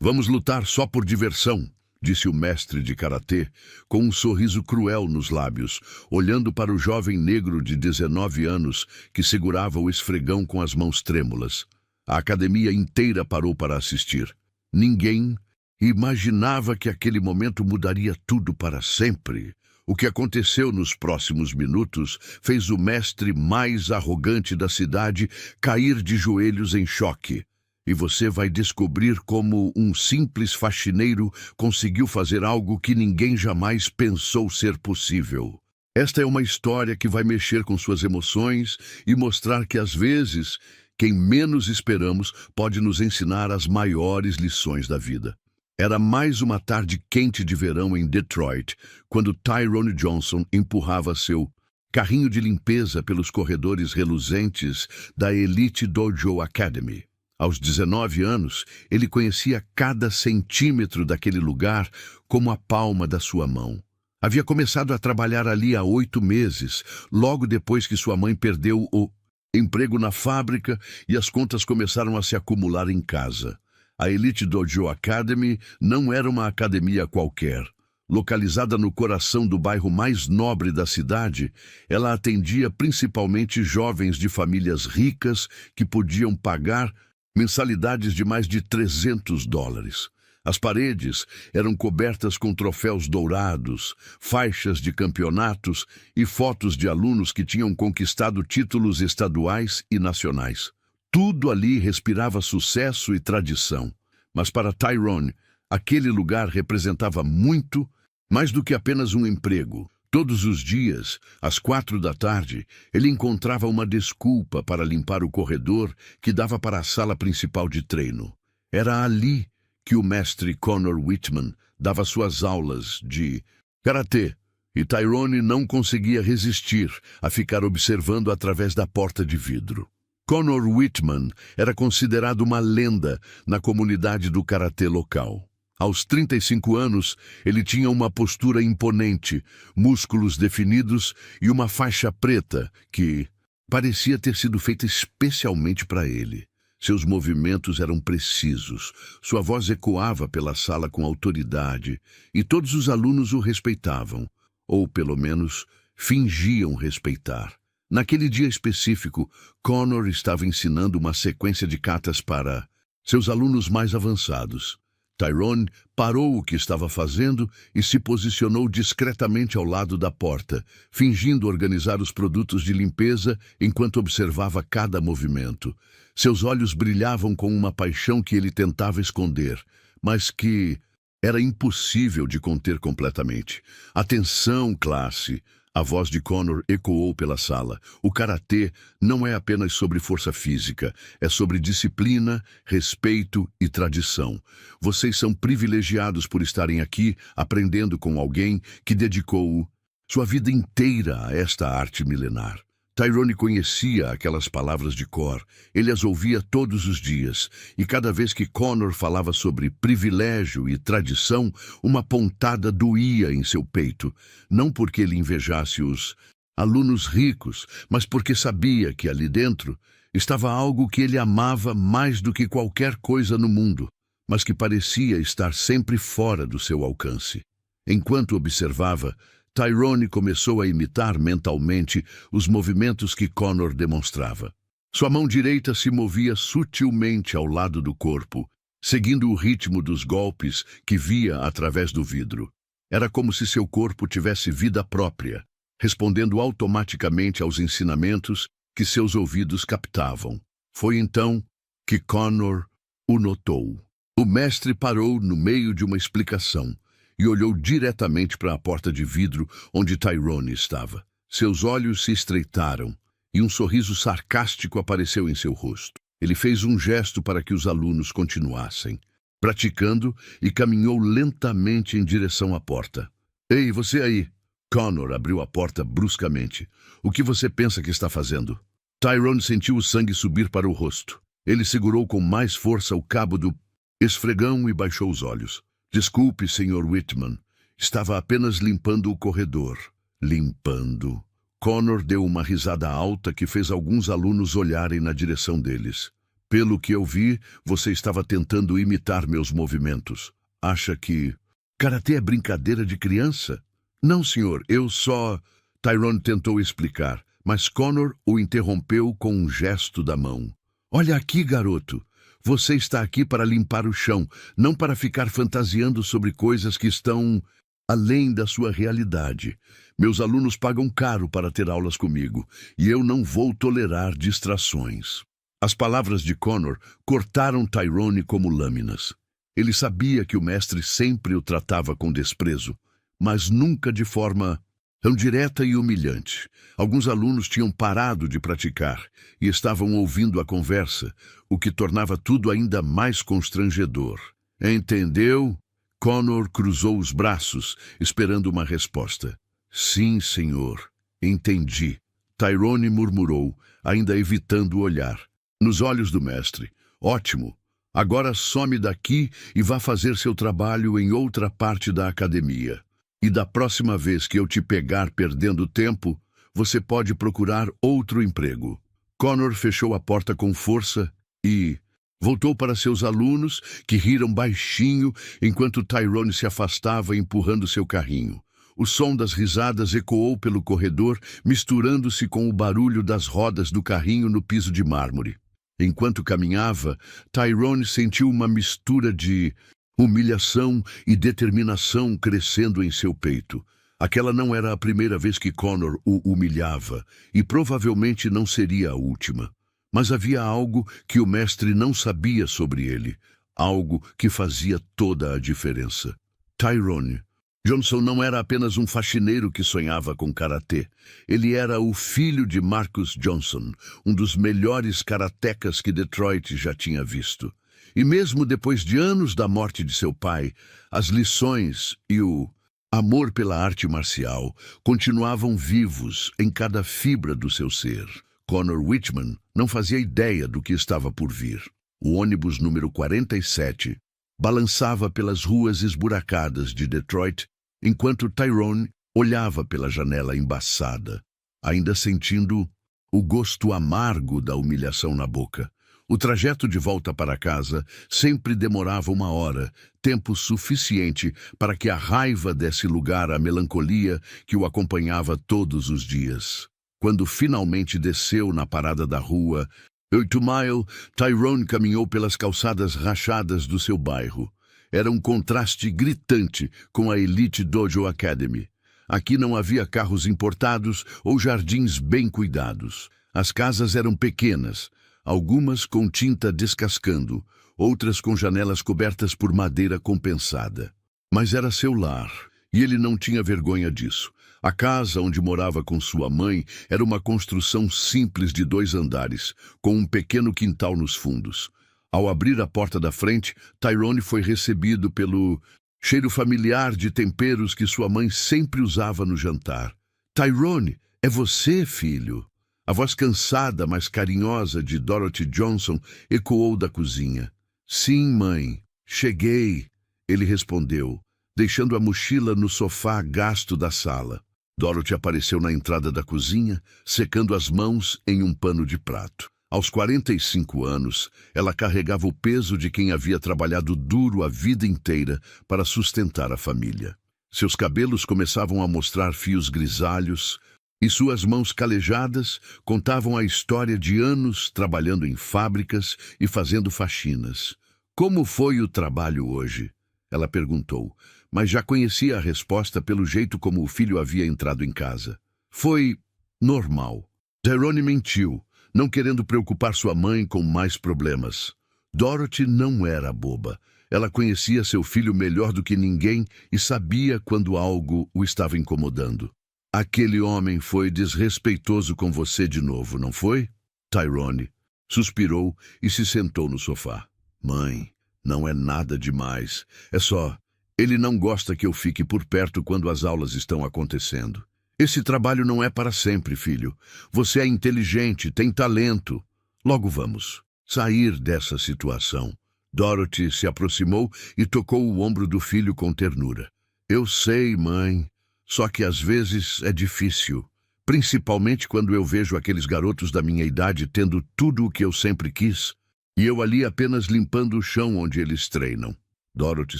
Vamos lutar só por diversão, disse o mestre de karatê, com um sorriso cruel nos lábios, olhando para o jovem negro de 19 anos que segurava o esfregão com as mãos trêmulas. A academia inteira parou para assistir. Ninguém imaginava que aquele momento mudaria tudo para sempre. O que aconteceu nos próximos minutos fez o mestre mais arrogante da cidade cair de joelhos em choque. E você vai descobrir como um simples faxineiro conseguiu fazer algo que ninguém jamais pensou ser possível. Esta é uma história que vai mexer com suas emoções e mostrar que, às vezes, quem menos esperamos pode nos ensinar as maiores lições da vida. Era mais uma tarde quente de verão em Detroit, quando Tyrone Johnson empurrava seu carrinho de limpeza pelos corredores reluzentes da Elite Dojo Academy. Aos 19 anos, ele conhecia cada centímetro daquele lugar como a palma da sua mão. Havia começado a trabalhar ali há 8 meses, logo depois que sua mãe perdeu o emprego na fábrica e as contas começaram a se acumular em casa. A Elite Dojo Academy não era uma academia qualquer. Localizada no coração do bairro mais nobre da cidade, ela atendia principalmente jovens de famílias ricas que podiam pagar mensalidades de mais de $300. As paredes eram cobertas com troféus dourados, faixas de campeonatos e fotos de alunos que tinham conquistado títulos estaduais e nacionais. Tudo ali respirava sucesso e tradição. Mas para Tyrone, aquele lugar representava muito mais do que apenas um emprego. Todos os dias, às 4 da tarde, ele encontrava uma desculpa para limpar o corredor que dava para a sala principal de treino. Era ali que o mestre Conor Whitman dava suas aulas de karatê, e Tyrone não conseguia resistir a ficar observando através da porta de vidro. Conor Whitman era considerado uma lenda na comunidade do karatê local. Aos 35 anos, ele tinha uma postura imponente, músculos definidos e uma faixa preta que parecia ter sido feita especialmente para ele. Seus movimentos eram precisos, sua voz ecoava pela sala com autoridade e todos os alunos o respeitavam, ou pelo menos fingiam respeitar. Naquele dia específico, Conor estava ensinando uma sequência de katas para seus alunos mais avançados. Tyrone parou o que estava fazendo e se posicionou discretamente ao lado da porta, fingindo organizar os produtos de limpeza enquanto observava cada movimento. Seus olhos brilhavam com uma paixão que ele tentava esconder, mas que era impossível de conter completamente. Atenção, classe! A voz de Conor ecoou pela sala. O karatê não é apenas sobre força física, é sobre disciplina, respeito e tradição. Vocês são privilegiados por estarem aqui aprendendo com alguém que dedicou sua vida inteira a esta arte milenar. Tyrone conhecia aquelas palavras de cor, ele as ouvia todos os dias, e cada vez que Conor falava sobre privilégio e tradição, uma pontada doía em seu peito, não porque ele invejasse os alunos ricos, mas porque sabia que ali dentro estava algo que ele amava mais do que qualquer coisa no mundo, mas que parecia estar sempre fora do seu alcance. Enquanto observava, Tyrone começou a imitar mentalmente os movimentos que Conor demonstrava. Sua mão direita se movia sutilmente ao lado do corpo, seguindo o ritmo dos golpes que via através do vidro. Era como se seu corpo tivesse vida própria, respondendo automaticamente aos ensinamentos que seus ouvidos captavam. Foi então que Conor o notou. O mestre parou no meio de uma explicação e olhou diretamente para a porta de vidro onde Tyrone estava. Seus olhos se estreitaram e um sorriso sarcástico apareceu em seu rosto. Ele fez um gesto para que os alunos continuassem, praticando, e caminhou lentamente em direção à porta. "Ei, você aí!" Conor abriu a porta bruscamente. "O que você pensa que está fazendo?" Tyrone sentiu o sangue subir para o rosto. Ele segurou com mais força o cabo do esfregão e baixou os olhos. "Desculpe, Sr. Whitman. Estava apenas limpando o corredor." Limpando. Conor deu uma risada alta que fez alguns alunos olharem na direção deles. Pelo que eu vi, você estava tentando imitar meus movimentos. Acha que karatê é brincadeira de criança? Não, senhor, eu só... Tyrone tentou explicar, mas Connor o interrompeu com um gesto da mão. Olha aqui, garoto. Você está aqui para limpar o chão, não para ficar fantasiando sobre coisas que estão além da sua realidade. Meus alunos pagam caro para ter aulas comigo, e eu não vou tolerar distrações. As palavras de Connor cortaram Tyrone como lâminas. Ele sabia que o mestre sempre o tratava com desprezo, mas nunca de forma tão direta e humilhante. Alguns alunos tinham parado de praticar e estavam ouvindo a conversa, o que tornava tudo ainda mais constrangedor. Entendeu? Connor cruzou os braços, esperando uma resposta. Sim, senhor. Entendi. Tyrone murmurou, ainda evitando o olhar. Nos olhos do mestre. Ótimo. Agora some daqui e vá fazer seu trabalho em outra parte da academia. E da próxima vez que eu te pegar perdendo tempo, você pode procurar outro emprego. Connor fechou a porta com força e voltou para seus alunos, que riram baixinho enquanto Tyrone se afastava empurrando seu carrinho. O som das risadas ecoou pelo corredor, misturando-se com o barulho das rodas do carrinho no piso de mármore. Enquanto caminhava, Tyrone sentiu uma mistura de humilhação e determinação crescendo em seu peito. Aquela não era a primeira vez que Connor o humilhava, e provavelmente não seria a última. Mas havia algo que o mestre não sabia sobre ele, algo que fazia toda a diferença. Tyrone Johnson não era apenas um faxineiro que sonhava com karatê. Ele era o filho de Marcus Johnson, um dos melhores karatecas que Detroit já tinha visto. E mesmo depois de anos da morte de seu pai, as lições e o amor pela arte marcial continuavam vivos em cada fibra do seu ser. Connor Whitman não fazia ideia do que estava por vir. O ônibus número 47 balançava pelas ruas esburacadas de Detroit, enquanto Tyrone olhava pela janela embaçada, ainda sentindo o gosto amargo da humilhação na boca. O trajeto de volta para casa sempre demorava 1 hora, tempo suficiente para que a raiva desse lugar à melancolia que o acompanhava todos os dias. Quando finalmente desceu na parada da rua 8 Mile, Tyrone caminhou pelas calçadas rachadas do seu bairro. Era um contraste gritante com a Elite Dojo Academy. Aqui não havia carros importados ou jardins bem cuidados. As casas eram pequenas, algumas com tinta descascando, outras com janelas cobertas por madeira compensada. Mas era seu lar, e ele não tinha vergonha disso. A casa onde morava com sua mãe era uma construção simples de 2 andares, com um pequeno quintal nos fundos. Ao abrir a porta da frente, Tyrone foi recebido pelo cheiro familiar de temperos que sua mãe sempre usava no jantar. Tyrone, é você, filho? A voz cansada, mas carinhosa de Dorothy Johnson ecoou da cozinha. Sim, mãe, cheguei, ele respondeu, deixando a mochila no sofá gasto da sala. Dorothy apareceu na entrada da cozinha, secando as mãos em um pano de prato. Aos 45 anos, ela carregava o peso de quem havia trabalhado duro a vida inteira para sustentar a família. Seus cabelos começavam a mostrar fios grisalhos, e suas mãos calejadas contavam a história de anos trabalhando em fábricas e fazendo faxinas. Como foi o trabalho hoje? Ela perguntou, mas já conhecia a resposta pelo jeito como o filho havia entrado em casa. Foi normal. Tyrone mentiu, não querendo preocupar sua mãe com mais problemas. Dorothy não era boba. Ela conhecia seu filho melhor do que ninguém e sabia quando algo o estava incomodando. Aquele homem foi desrespeitoso com você de novo, não foi? Tyrone suspirou e se sentou no sofá. Mãe, não é nada demais. É só... Ele não gosta que eu fique por perto quando as aulas estão acontecendo. Esse trabalho não é para sempre, filho. Você é inteligente, tem talento. Logo vamos sair dessa situação. Dorothy se aproximou e tocou o ombro do filho com ternura. Eu sei, mãe. Só que às vezes é difícil. Principalmente quando eu vejo aqueles garotos da minha idade tendo tudo o que eu sempre quis. E eu ali apenas limpando o chão onde eles treinam. Dorothy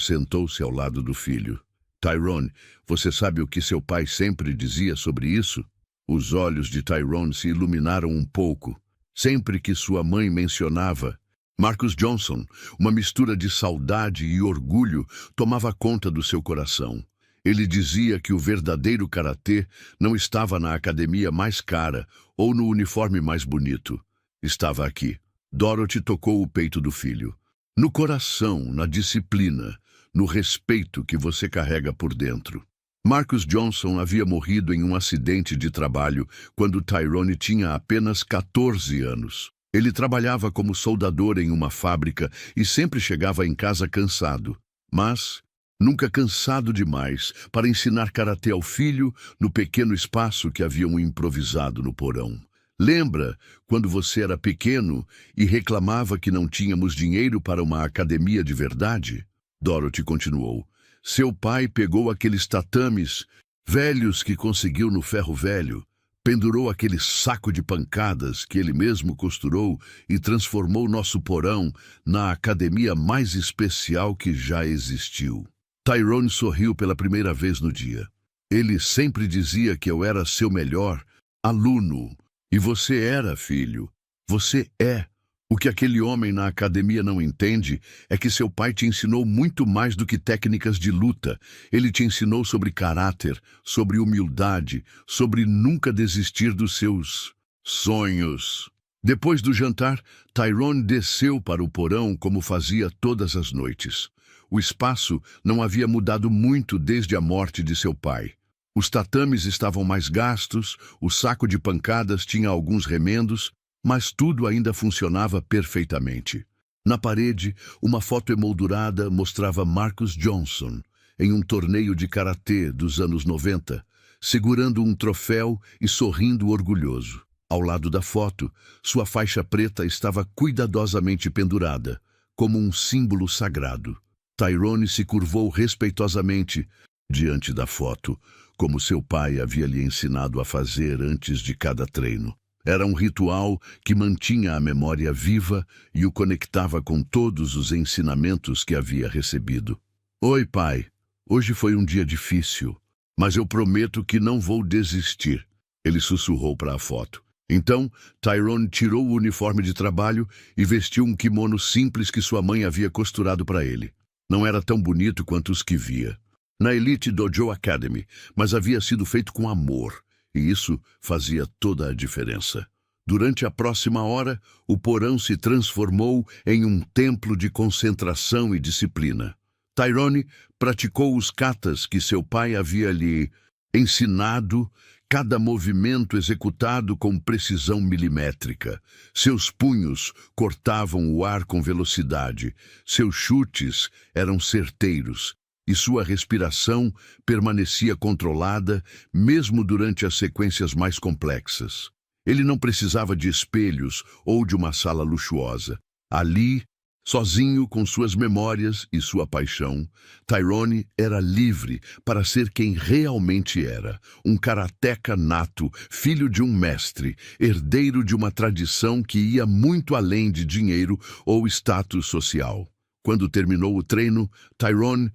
sentou-se ao lado do filho. Tyrone, você sabe o que seu pai sempre dizia sobre isso? Os olhos de Tyrone se iluminaram um pouco. Sempre que sua mãe mencionava Marcus Johnson, uma mistura de saudade e orgulho tomava conta do seu coração. Ele dizia que o verdadeiro karatê não estava na academia mais cara ou no uniforme mais bonito. Estava aqui. Dorothy tocou o peito do filho. No coração, na disciplina, no respeito que você carrega por dentro. Marcus Johnson havia morrido em um acidente de trabalho quando Tyrone tinha apenas 14 anos. Ele trabalhava como soldador em uma fábrica e sempre chegava em casa cansado. Mas nunca cansado demais para ensinar karatê ao filho no pequeno espaço que haviam improvisado no porão. Lembra quando você era pequeno e reclamava que não tínhamos dinheiro para uma academia de verdade? Dorothy continuou. Seu pai pegou aqueles tatames velhos que conseguiu no ferro velho, pendurou aquele saco de pancadas que ele mesmo costurou e transformou nosso porão na academia mais especial que já existiu. Tyrone sorriu pela primeira vez no dia. Ele sempre dizia que eu era seu melhor aluno. E você era, filho. Você é. O que aquele homem na academia não entende é que seu pai te ensinou muito mais do que técnicas de luta. Ele te ensinou sobre caráter, sobre humildade, sobre nunca desistir dos seus sonhos. Depois do jantar, Tyrone desceu para o porão como fazia todas as noites. O espaço não havia mudado muito desde a morte de seu pai. Os tatames estavam mais gastos, o saco de pancadas tinha alguns remendos, mas tudo ainda funcionava perfeitamente. Na parede, uma foto emoldurada mostrava Marcus Johnson, em um torneio de karatê dos anos 90, segurando um troféu e sorrindo orgulhoso. Ao lado da foto, sua faixa preta estava cuidadosamente pendurada, como um símbolo sagrado. Tyrone se curvou respeitosamente diante da foto, como seu pai havia lhe ensinado a fazer antes de cada treino. Era um ritual que mantinha a memória viva e o conectava com todos os ensinamentos que havia recebido. Oi, pai. Hoje foi um dia difícil, mas eu prometo que não vou desistir. Ele sussurrou para a foto. Então, Tyrone tirou o uniforme de trabalho e vestiu um kimono simples que sua mãe havia costurado para ele. Não era tão bonito quanto os que via na Elite Dojo Academy, mas havia sido feito com amor, e isso fazia toda a diferença. Durante a próxima hora, o porão se transformou em um templo de concentração e disciplina. Tyrone praticou os katas que seu pai havia lhe ensinado, cada movimento executado com precisão milimétrica. Seus punhos cortavam o ar com velocidade, seus chutes eram certeiros, e sua respiração permanecia controlada mesmo durante as sequências mais complexas. Ele não precisava de espelhos ou de uma sala luxuosa. Ali, sozinho com suas memórias e sua paixão, Tyrone era livre para ser quem realmente era, um karateca nato, filho de um mestre, herdeiro de uma tradição que ia muito além de dinheiro ou status social. Quando terminou o treino, Tyrone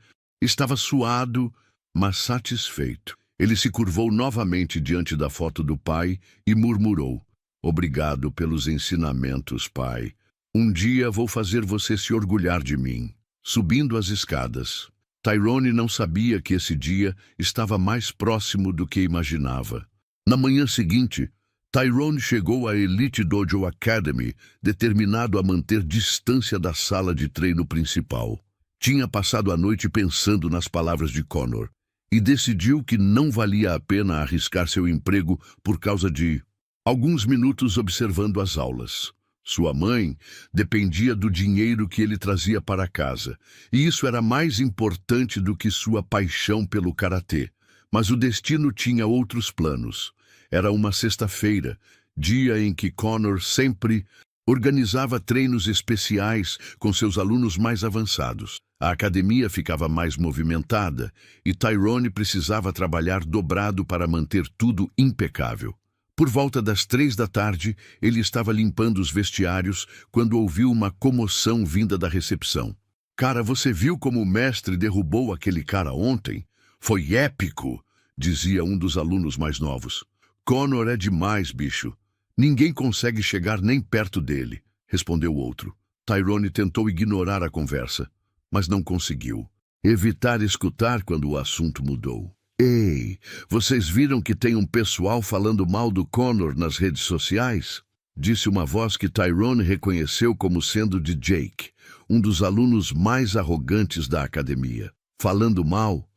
estava suado, mas satisfeito. Ele se curvou novamente diante da foto do pai e murmurou: "Obrigado pelos ensinamentos, pai. Um dia vou fazer você se orgulhar de mim." Subindo as escadas, Tyrone não sabia que esse dia estava mais próximo do que imaginava. Na manhã seguinte, Tyrone chegou à Elite Dojo Academy, determinado a manter distância da sala de treino principal. Tinha passado a noite pensando nas palavras de Connor e decidiu que não valia a pena arriscar seu emprego por causa de alguns minutos observando as aulas. Sua mãe dependia do dinheiro que ele trazia para casa, e isso era mais importante do que sua paixão pelo karatê. Mas o destino tinha outros planos. Era uma sexta-feira, dia em que Connor sempre organizava treinos especiais com seus alunos mais avançados. A academia ficava mais movimentada e Tyrone precisava trabalhar dobrado para manter tudo impecável. Por volta das 3 da tarde, ele estava limpando os vestiários quando ouviu uma comoção vinda da recepção. Cara, você viu como o mestre derrubou aquele cara ontem? Foi épico, dizia um dos alunos mais novos. Connor é demais, bicho. Ninguém consegue chegar nem perto dele, respondeu o outro. Tyrone tentou ignorar a conversa, mas não conseguiu. Evitar escutar quando o assunto mudou. Ei, vocês viram que tem um pessoal falando mal do Connor nas redes sociais? Disse uma voz que Tyrone reconheceu como sendo de Jake, um dos alunos mais arrogantes da academia. Falando mal?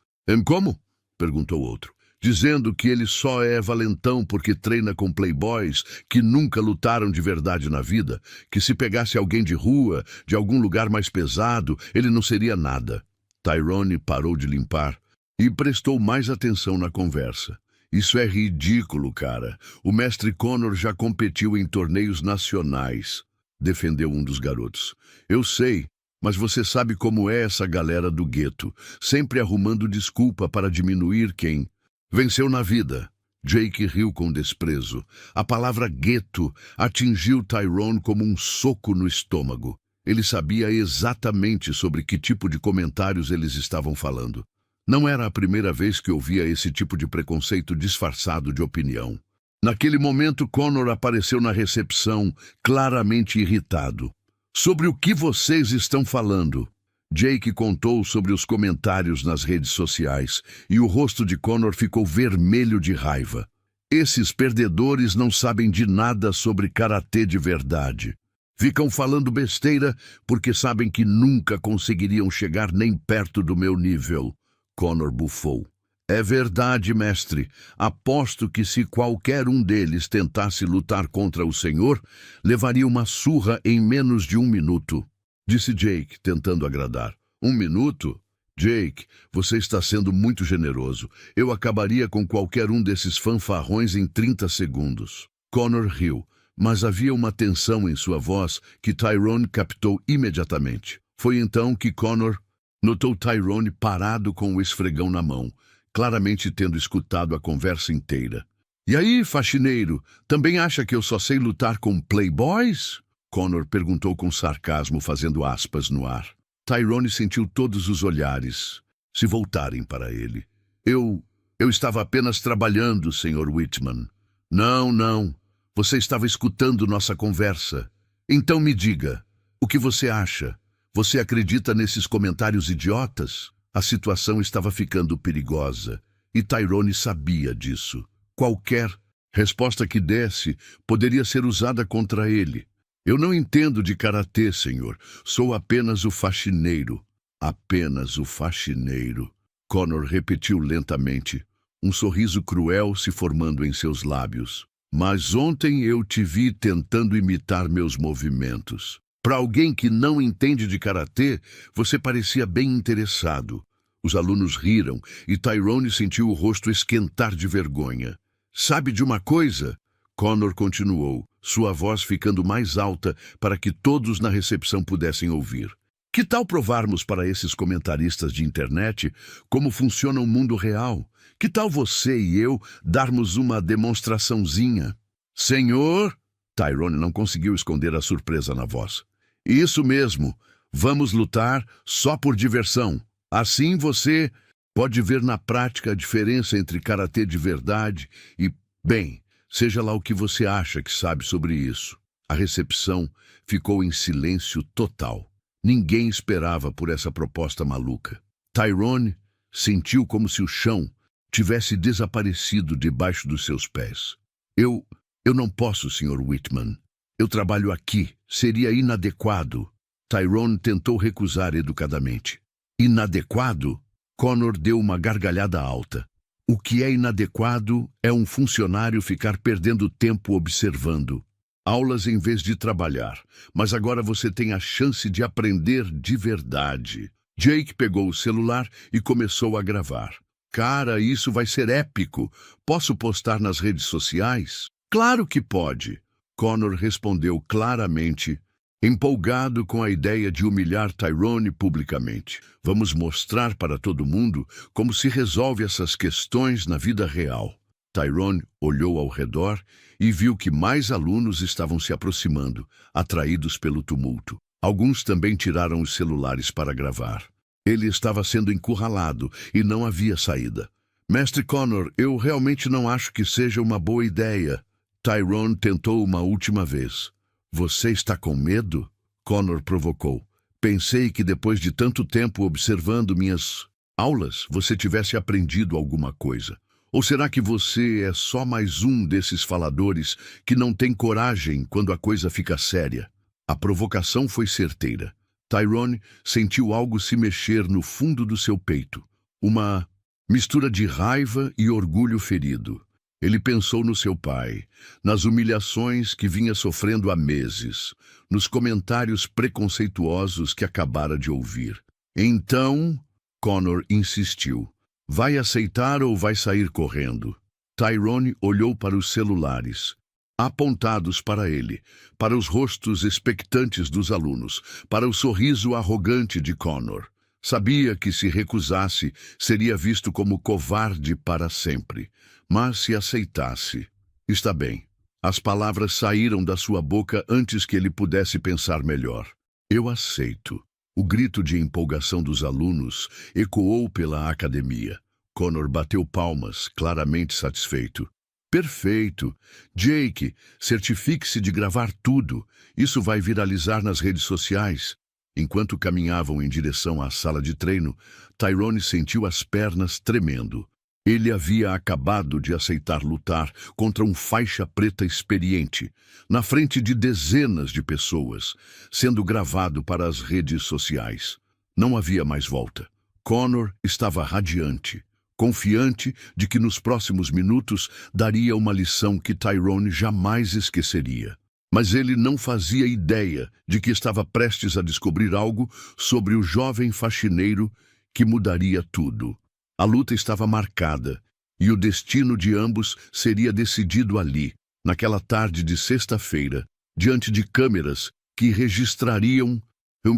Como? Perguntou outro. Dizendo que ele só é valentão porque treina com playboys que nunca lutaram de verdade na vida, que se pegasse alguém de rua, de algum lugar mais pesado, ele não seria nada. Tyrone parou de limpar e prestou mais atenção na conversa. Isso é ridículo, cara. O mestre Connor já competiu em torneios nacionais, defendeu um dos garotos. Eu sei, mas você sabe como é essa galera do gueto, sempre arrumando desculpa para diminuir quem venceu na vida. Jake riu com desprezo. A palavra gueto atingiu Tyrone como um soco no estômago. Ele sabia exatamente sobre que tipo de comentários eles estavam falando. Não era a primeira vez que ouvia esse tipo de preconceito disfarçado de opinião. Naquele momento, Connor apareceu na recepção, claramente irritado. Sobre o que vocês estão falando? Jake contou sobre os comentários nas redes sociais e o rosto de Connor ficou vermelho de raiva. Esses perdedores não sabem de nada sobre karatê de verdade. Ficam falando besteira porque sabem que nunca conseguiriam chegar nem perto do meu nível. Connor bufou. É verdade, mestre. Aposto que se qualquer um deles tentasse lutar contra o senhor, levaria uma surra em menos de 1 minuto. Disse Jake, tentando agradar. 1 minuto? Jake, você está sendo muito generoso. Eu acabaria com qualquer um desses fanfarrões em 30 segundos. Connor riu, mas havia uma tensão em sua voz que Tyrone captou imediatamente. Foi então que Connor notou Tyrone parado com o esfregão na mão, claramente tendo escutado a conversa inteira. E aí, faxineiro, também acha que eu só sei lutar com playboys? Connor perguntou com sarcasmo, fazendo aspas no ar. Tyrone sentiu todos os olhares se voltarem para ele. Eu estava apenas trabalhando, Sr. Whitman. Não. Você estava escutando nossa conversa. Então me diga, o que você acha? Você acredita nesses comentários idiotas? A situação estava ficando perigosa, e Tyrone sabia disso. Qualquer resposta que desse poderia ser usada contra ele. Eu não entendo de karatê, senhor. Sou apenas o faxineiro. Apenas o faxineiro. Connor repetiu lentamente, um sorriso cruel se formando em seus lábios. Mas ontem eu te vi tentando imitar meus movimentos. Para alguém que não entende de karatê, você parecia bem interessado. Os alunos riram e Tyrone sentiu o rosto esquentar de vergonha. Sabe de uma coisa? Connor continuou, sua voz ficando mais alta para que todos na recepção pudessem ouvir. Que tal provarmos para esses comentaristas de internet como funciona o mundo real? Que tal você e eu darmos uma demonstraçãozinha? Senhor? Tyrone não conseguiu esconder a surpresa na voz. Isso mesmo, vamos lutar só por diversão. Assim você pode ver na prática a diferença entre karatê de verdade e, bem, seja lá o que você acha que sabe sobre isso. A recepção ficou em silêncio total. Ninguém esperava por essa proposta maluca. Tyrone sentiu como se o chão tivesse desaparecido debaixo dos seus pés. Eu não posso, Sr. Whitman. Eu trabalho aqui. Seria inadequado. Tyrone tentou recusar educadamente. Inadequado? Connor deu uma gargalhada alta. O que é inadequado é um funcionário ficar perdendo tempo observando. Aulas em vez de trabalhar. Mas agora você tem a chance de aprender de verdade. Jake pegou o celular e começou a gravar. Cara, isso vai ser épico. Posso postar nas redes sociais? Claro que pode. Connor respondeu claramente, empolgado com a ideia de humilhar Tyrone publicamente. Vamos mostrar para todo mundo como se resolve essas questões na vida real. Tyrone olhou ao redor e viu que mais alunos estavam se aproximando, atraídos pelo tumulto. Alguns também tiraram os celulares para gravar. Ele estava sendo encurralado e não havia saída. Mestre Connor, eu realmente não acho que seja uma boa ideia. Tyrone tentou uma última vez. Você está com medo? Connor provocou. Pensei que depois de tanto tempo observando minhas aulas, você tivesse aprendido alguma coisa. Ou será que você é só mais um desses faladores que não tem coragem quando a coisa fica séria? A provocação foi certeira. Tyrone sentiu algo se mexer no fundo do seu peito. Uma mistura de raiva e orgulho ferido. Ele pensou no seu pai, nas humilhações que vinha sofrendo há meses, nos comentários preconceituosos que acabara de ouvir. Então, Connor insistiu. Vai aceitar ou vai sair correndo? Tyrone olhou para os celulares, apontados para ele, para os rostos expectantes dos alunos, para o sorriso arrogante de Connor. Sabia que se recusasse, seria visto como covarde para sempre. Mas se aceitasse... Está bem. As palavras saíram da sua boca antes que ele pudesse pensar melhor. Eu aceito. O grito de empolgação dos alunos ecoou pela academia. Connor bateu palmas, claramente satisfeito. Perfeito. Jake, certifique-se de gravar tudo. Isso vai viralizar nas redes sociais. Enquanto caminhavam em direção à sala de treino, Tyrone sentiu as pernas tremendo. Ele havia acabado de aceitar lutar contra um faixa preta experiente, na frente de dezenas de pessoas, sendo gravado para as redes sociais. Não havia mais volta. Connor estava radiante, confiante de que nos próximos minutos daria uma lição que Tyrone jamais esqueceria. Mas ele não fazia ideia de que estava prestes a descobrir algo sobre o jovem faxineiro que mudaria tudo. A luta estava marcada, e o destino de ambos seria decidido ali, naquela tarde de sexta-feira, diante de câmeras que registrariam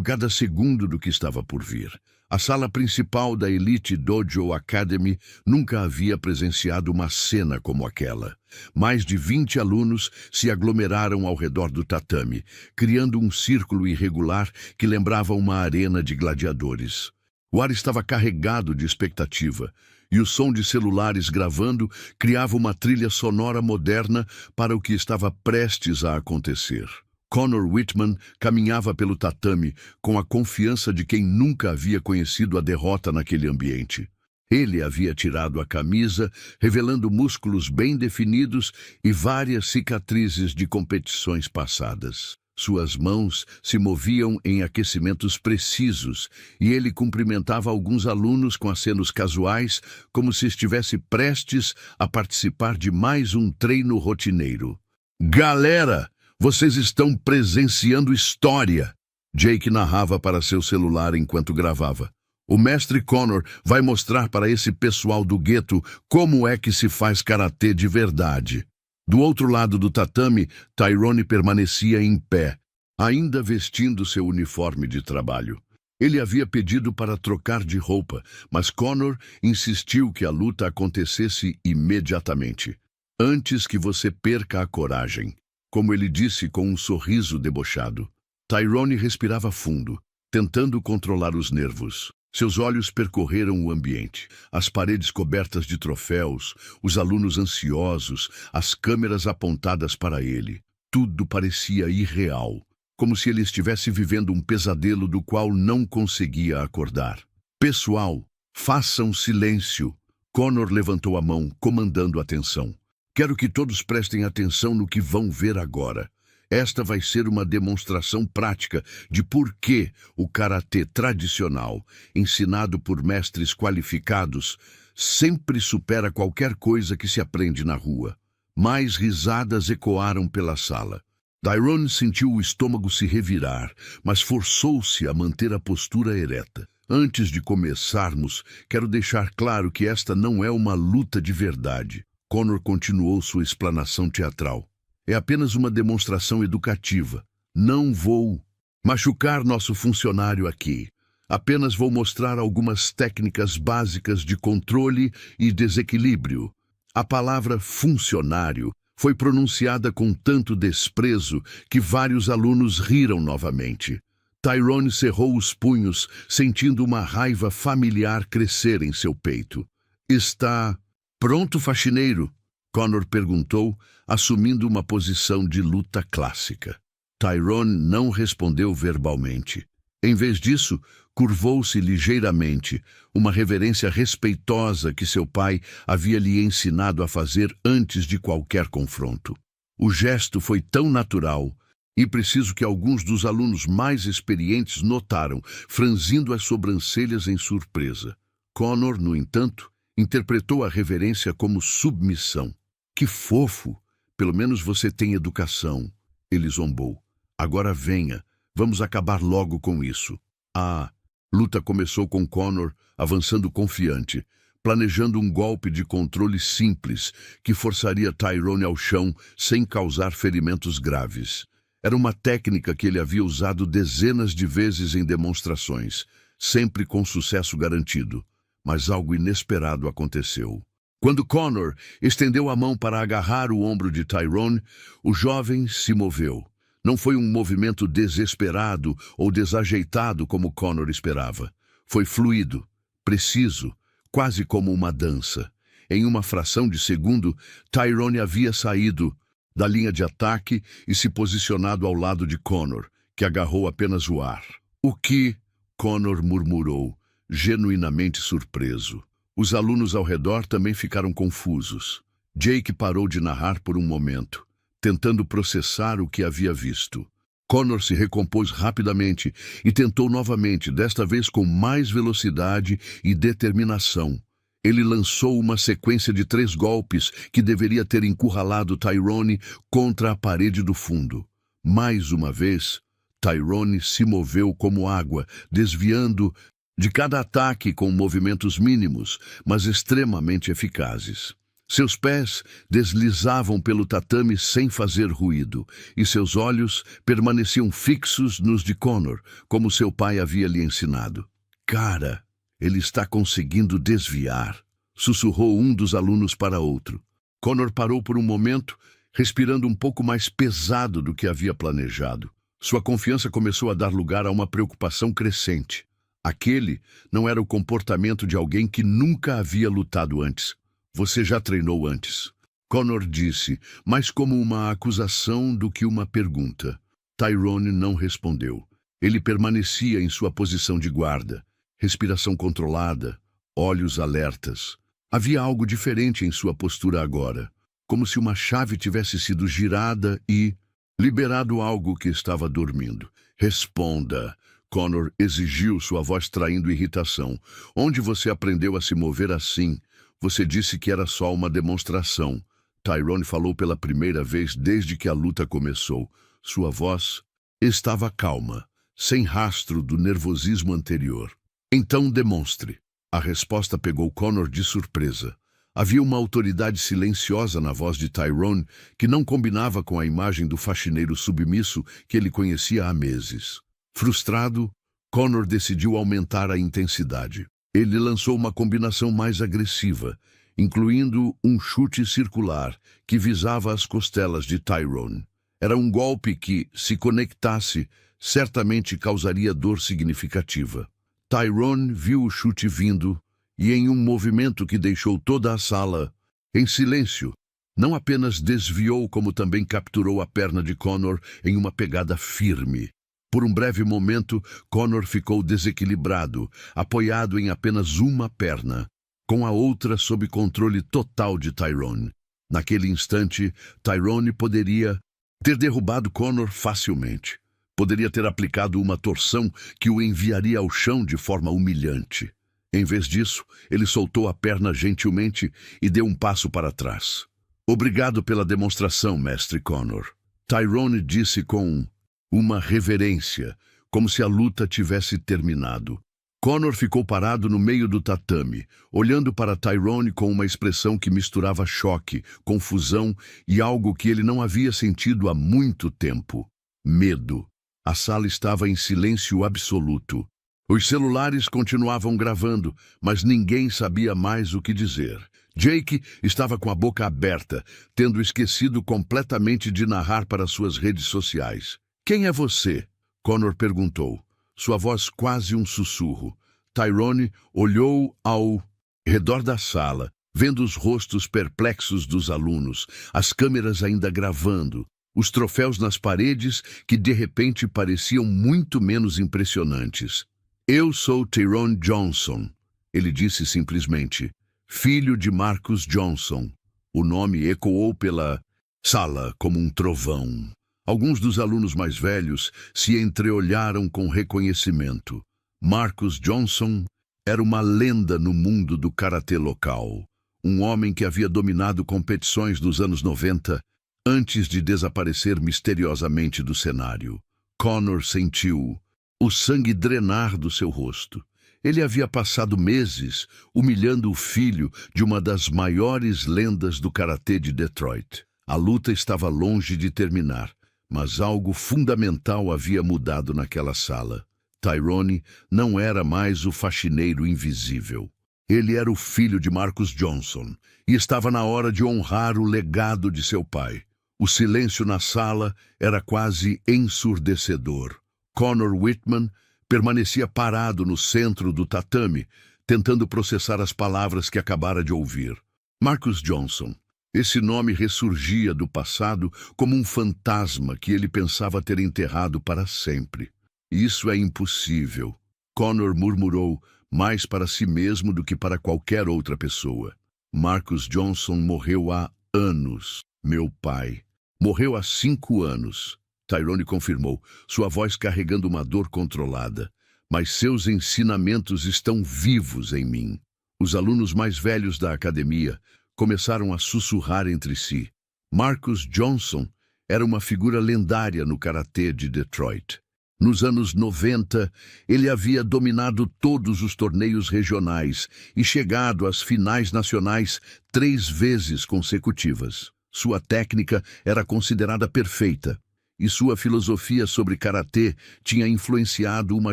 cada segundo do que estava por vir. A sala principal da Elite Dojo Academy nunca havia presenciado uma cena como aquela. Mais de 20 alunos se aglomeraram ao redor do tatame, criando um círculo irregular que lembrava uma arena de gladiadores. O ar estava carregado de expectativa, e o som de celulares gravando criava uma trilha sonora moderna para o que estava prestes a acontecer. Connor Whitman caminhava pelo tatame com a confiança de quem nunca havia conhecido a derrota naquele ambiente. Ele havia tirado a camisa, revelando músculos bem definidos e várias cicatrizes de competições passadas. Suas mãos se moviam em aquecimentos precisos e ele cumprimentava alguns alunos com acenos casuais, como se estivesse prestes a participar de mais um treino rotineiro. Galera, vocês estão presenciando história! Jake narrava para seu celular enquanto gravava. O mestre Connor vai mostrar para esse pessoal do gueto como é que se faz karatê de verdade. Do outro lado do tatame, Tyrone permanecia em pé, ainda vestindo seu uniforme de trabalho. Ele havia pedido para trocar de roupa, mas Connor insistiu que a luta acontecesse imediatamente, antes que você perca a coragem, como ele disse com um sorriso debochado. Tyrone respirava fundo, tentando controlar os nervos. Seus olhos percorreram o ambiente, as paredes cobertas de troféus, os alunos ansiosos, as câmeras apontadas para ele. Tudo parecia irreal, como se ele estivesse vivendo um pesadelo do qual não conseguia acordar. Pessoal, façam silêncio. Connor levantou a mão, comandando a atenção. Quero que todos prestem atenção no que vão ver agora. Esta vai ser uma demonstração prática de por que o karatê tradicional, ensinado por mestres qualificados, sempre supera qualquer coisa que se aprende na rua. Mais risadas ecoaram pela sala. Tyrone sentiu o estômago se revirar, mas forçou-se a manter a postura ereta. Antes de começarmos, quero deixar claro que esta não é uma luta de verdade. Connor continuou sua explanação teatral. É apenas uma demonstração educativa. Não vou machucar nosso funcionário aqui. Apenas vou mostrar algumas técnicas básicas de controle e desequilíbrio. A palavra funcionário foi pronunciada com tanto desprezo que vários alunos riram novamente. Tyrone cerrou os punhos, sentindo uma raiva familiar crescer em seu peito. Está pronto, faxineiro? Connor perguntou, assumindo uma posição de luta clássica. Tyrone não respondeu verbalmente. Em vez disso, curvou-se ligeiramente, uma reverência respeitosa que seu pai havia lhe ensinado a fazer antes de qualquer confronto. O gesto foi tão natural, e preciso que alguns dos alunos mais experientes notaram, franzindo as sobrancelhas em surpresa. Connor, no entanto, interpretou a reverência como submissão. Que fofo! Pelo menos você tem educação, ele zombou. Agora venha, vamos acabar logo com isso. A luta começou com Connor avançando confiante, planejando um golpe de controle simples que forçaria Tyrone ao chão sem causar ferimentos graves. Era uma técnica que ele havia usado dezenas de vezes em demonstrações, sempre com sucesso garantido. Mas algo inesperado aconteceu. Quando Connor estendeu a mão para agarrar o ombro de Tyrone, o jovem se moveu. Não foi um movimento desesperado ou desajeitado como Connor esperava. Foi fluido, preciso, quase como uma dança. Em uma fração de segundo, Tyrone havia saído da linha de ataque e se posicionado ao lado de Connor, que agarrou apenas o ar. O que? Connor murmurou, genuinamente surpreso. Os alunos ao redor também ficaram confusos. Jake parou de narrar por um momento, tentando processar o que havia visto. Connor se recompôs rapidamente e tentou novamente, desta vez com mais velocidade e determinação. Ele lançou uma sequência de 3 golpes que deveria ter encurralado Tyrone contra a parede do fundo. Mais uma vez, Tyrone se moveu como água, desviando de cada ataque com movimentos mínimos, mas extremamente eficazes. Seus pés deslizavam pelo tatame sem fazer ruído, e seus olhos permaneciam fixos nos de Connor, como seu pai havia lhe ensinado. Cara, ele está conseguindo desviar, sussurrou um dos alunos para outro. Connor parou por um momento, respirando um pouco mais pesado do que havia planejado. Sua confiança começou a dar lugar a uma preocupação crescente. Aquele não era o comportamento de alguém que nunca havia lutado antes. Você já treinou antes, Connor disse, mais como uma acusação do que uma pergunta. Tyrone não respondeu. Ele permanecia em sua posição de guarda, respiração controlada, olhos alertas. Havia algo diferente em sua postura agora, como se uma chave tivesse sido girada e liberado algo que estava dormindo. Responda, Connor exigiu, sua voz traindo irritação. Onde você aprendeu a se mover assim? Você disse que era só uma demonstração. Tyrone falou pela primeira vez desde que a luta começou. Sua voz estava calma, sem rastro do nervosismo anterior. Então demonstre. A resposta pegou Connor de surpresa. Havia uma autoridade silenciosa na voz de Tyrone que não combinava com a imagem do faxineiro submisso que ele conhecia há meses. Frustrado, Connor decidiu aumentar a intensidade. Ele lançou uma combinação mais agressiva, incluindo um chute circular que visava as costelas de Tyrone. Era um golpe que, se conectasse, certamente causaria dor significativa. Tyrone viu o chute vindo e, em um movimento que deixou toda a sala em silêncio, não apenas desviou, como também capturou a perna de Connor em uma pegada firme. Por um breve momento, Connor ficou desequilibrado, apoiado em apenas uma perna, com a outra sob controle total de Tyrone. Naquele instante, Tyrone poderia ter derrubado Connor facilmente. Poderia ter aplicado uma torção que o enviaria ao chão de forma humilhante. Em vez disso, ele soltou a perna gentilmente e deu um passo para trás. Obrigado pela demonstração, mestre Connor. Tyrone disse com uma reverência, como se a luta tivesse terminado. Connor ficou parado no meio do tatame, olhando para Tyrone com uma expressão que misturava choque, confusão e algo que ele não havia sentido há muito tempo: medo. A sala estava em silêncio absoluto. Os celulares continuavam gravando, mas ninguém sabia mais o que dizer. Jake estava com a boca aberta, tendo esquecido completamente de narrar para suas redes sociais. "Quem é você?" Connor perguntou, sua voz quase um sussurro. Tyrone olhou ao redor da sala, vendo os rostos perplexos dos alunos, as câmeras ainda gravando, os troféus nas paredes que de repente pareciam muito menos impressionantes. "Eu sou Tyrone Johnson", ele disse simplesmente. "Filho de Marcus Johnson." O nome ecoou pela sala como um trovão. Alguns dos alunos mais velhos se entreolharam com reconhecimento. Marcus Johnson era uma lenda no mundo do karatê local. Um homem que havia dominado competições nos anos 90 antes de desaparecer misteriosamente do cenário. Connor sentiu o sangue drenar do seu rosto. Ele havia passado meses humilhando o filho de uma das maiores lendas do karatê de Detroit. A luta estava longe de terminar, mas algo fundamental havia mudado naquela sala. Tyrone não era mais o faxineiro invisível. Ele era o filho de Marcus Johnson e estava na hora de honrar o legado de seu pai. O silêncio na sala era quase ensurdecedor. Conor Whitman permanecia parado no centro do tatame, tentando processar as palavras que acabara de ouvir. Marcus Johnson. Esse nome ressurgia do passado como um fantasma que ele pensava ter enterrado para sempre. "Isso é impossível", Connor murmurou, mais para si mesmo do que para qualquer outra pessoa. "Marcus Johnson morreu há anos, meu pai. Morreu há 5 anos. Tyrone confirmou, sua voz carregando uma dor controlada. "Mas seus ensinamentos estão vivos em mim." Os alunos mais velhos da academia começaram a sussurrar entre si. Marcus Johnson era uma figura lendária no karatê de Detroit. Nos anos 90, ele havia dominado todos os torneios regionais e chegado às finais nacionais 3 vezes consecutivas. Sua técnica era considerada perfeita, e sua filosofia sobre karatê tinha influenciado uma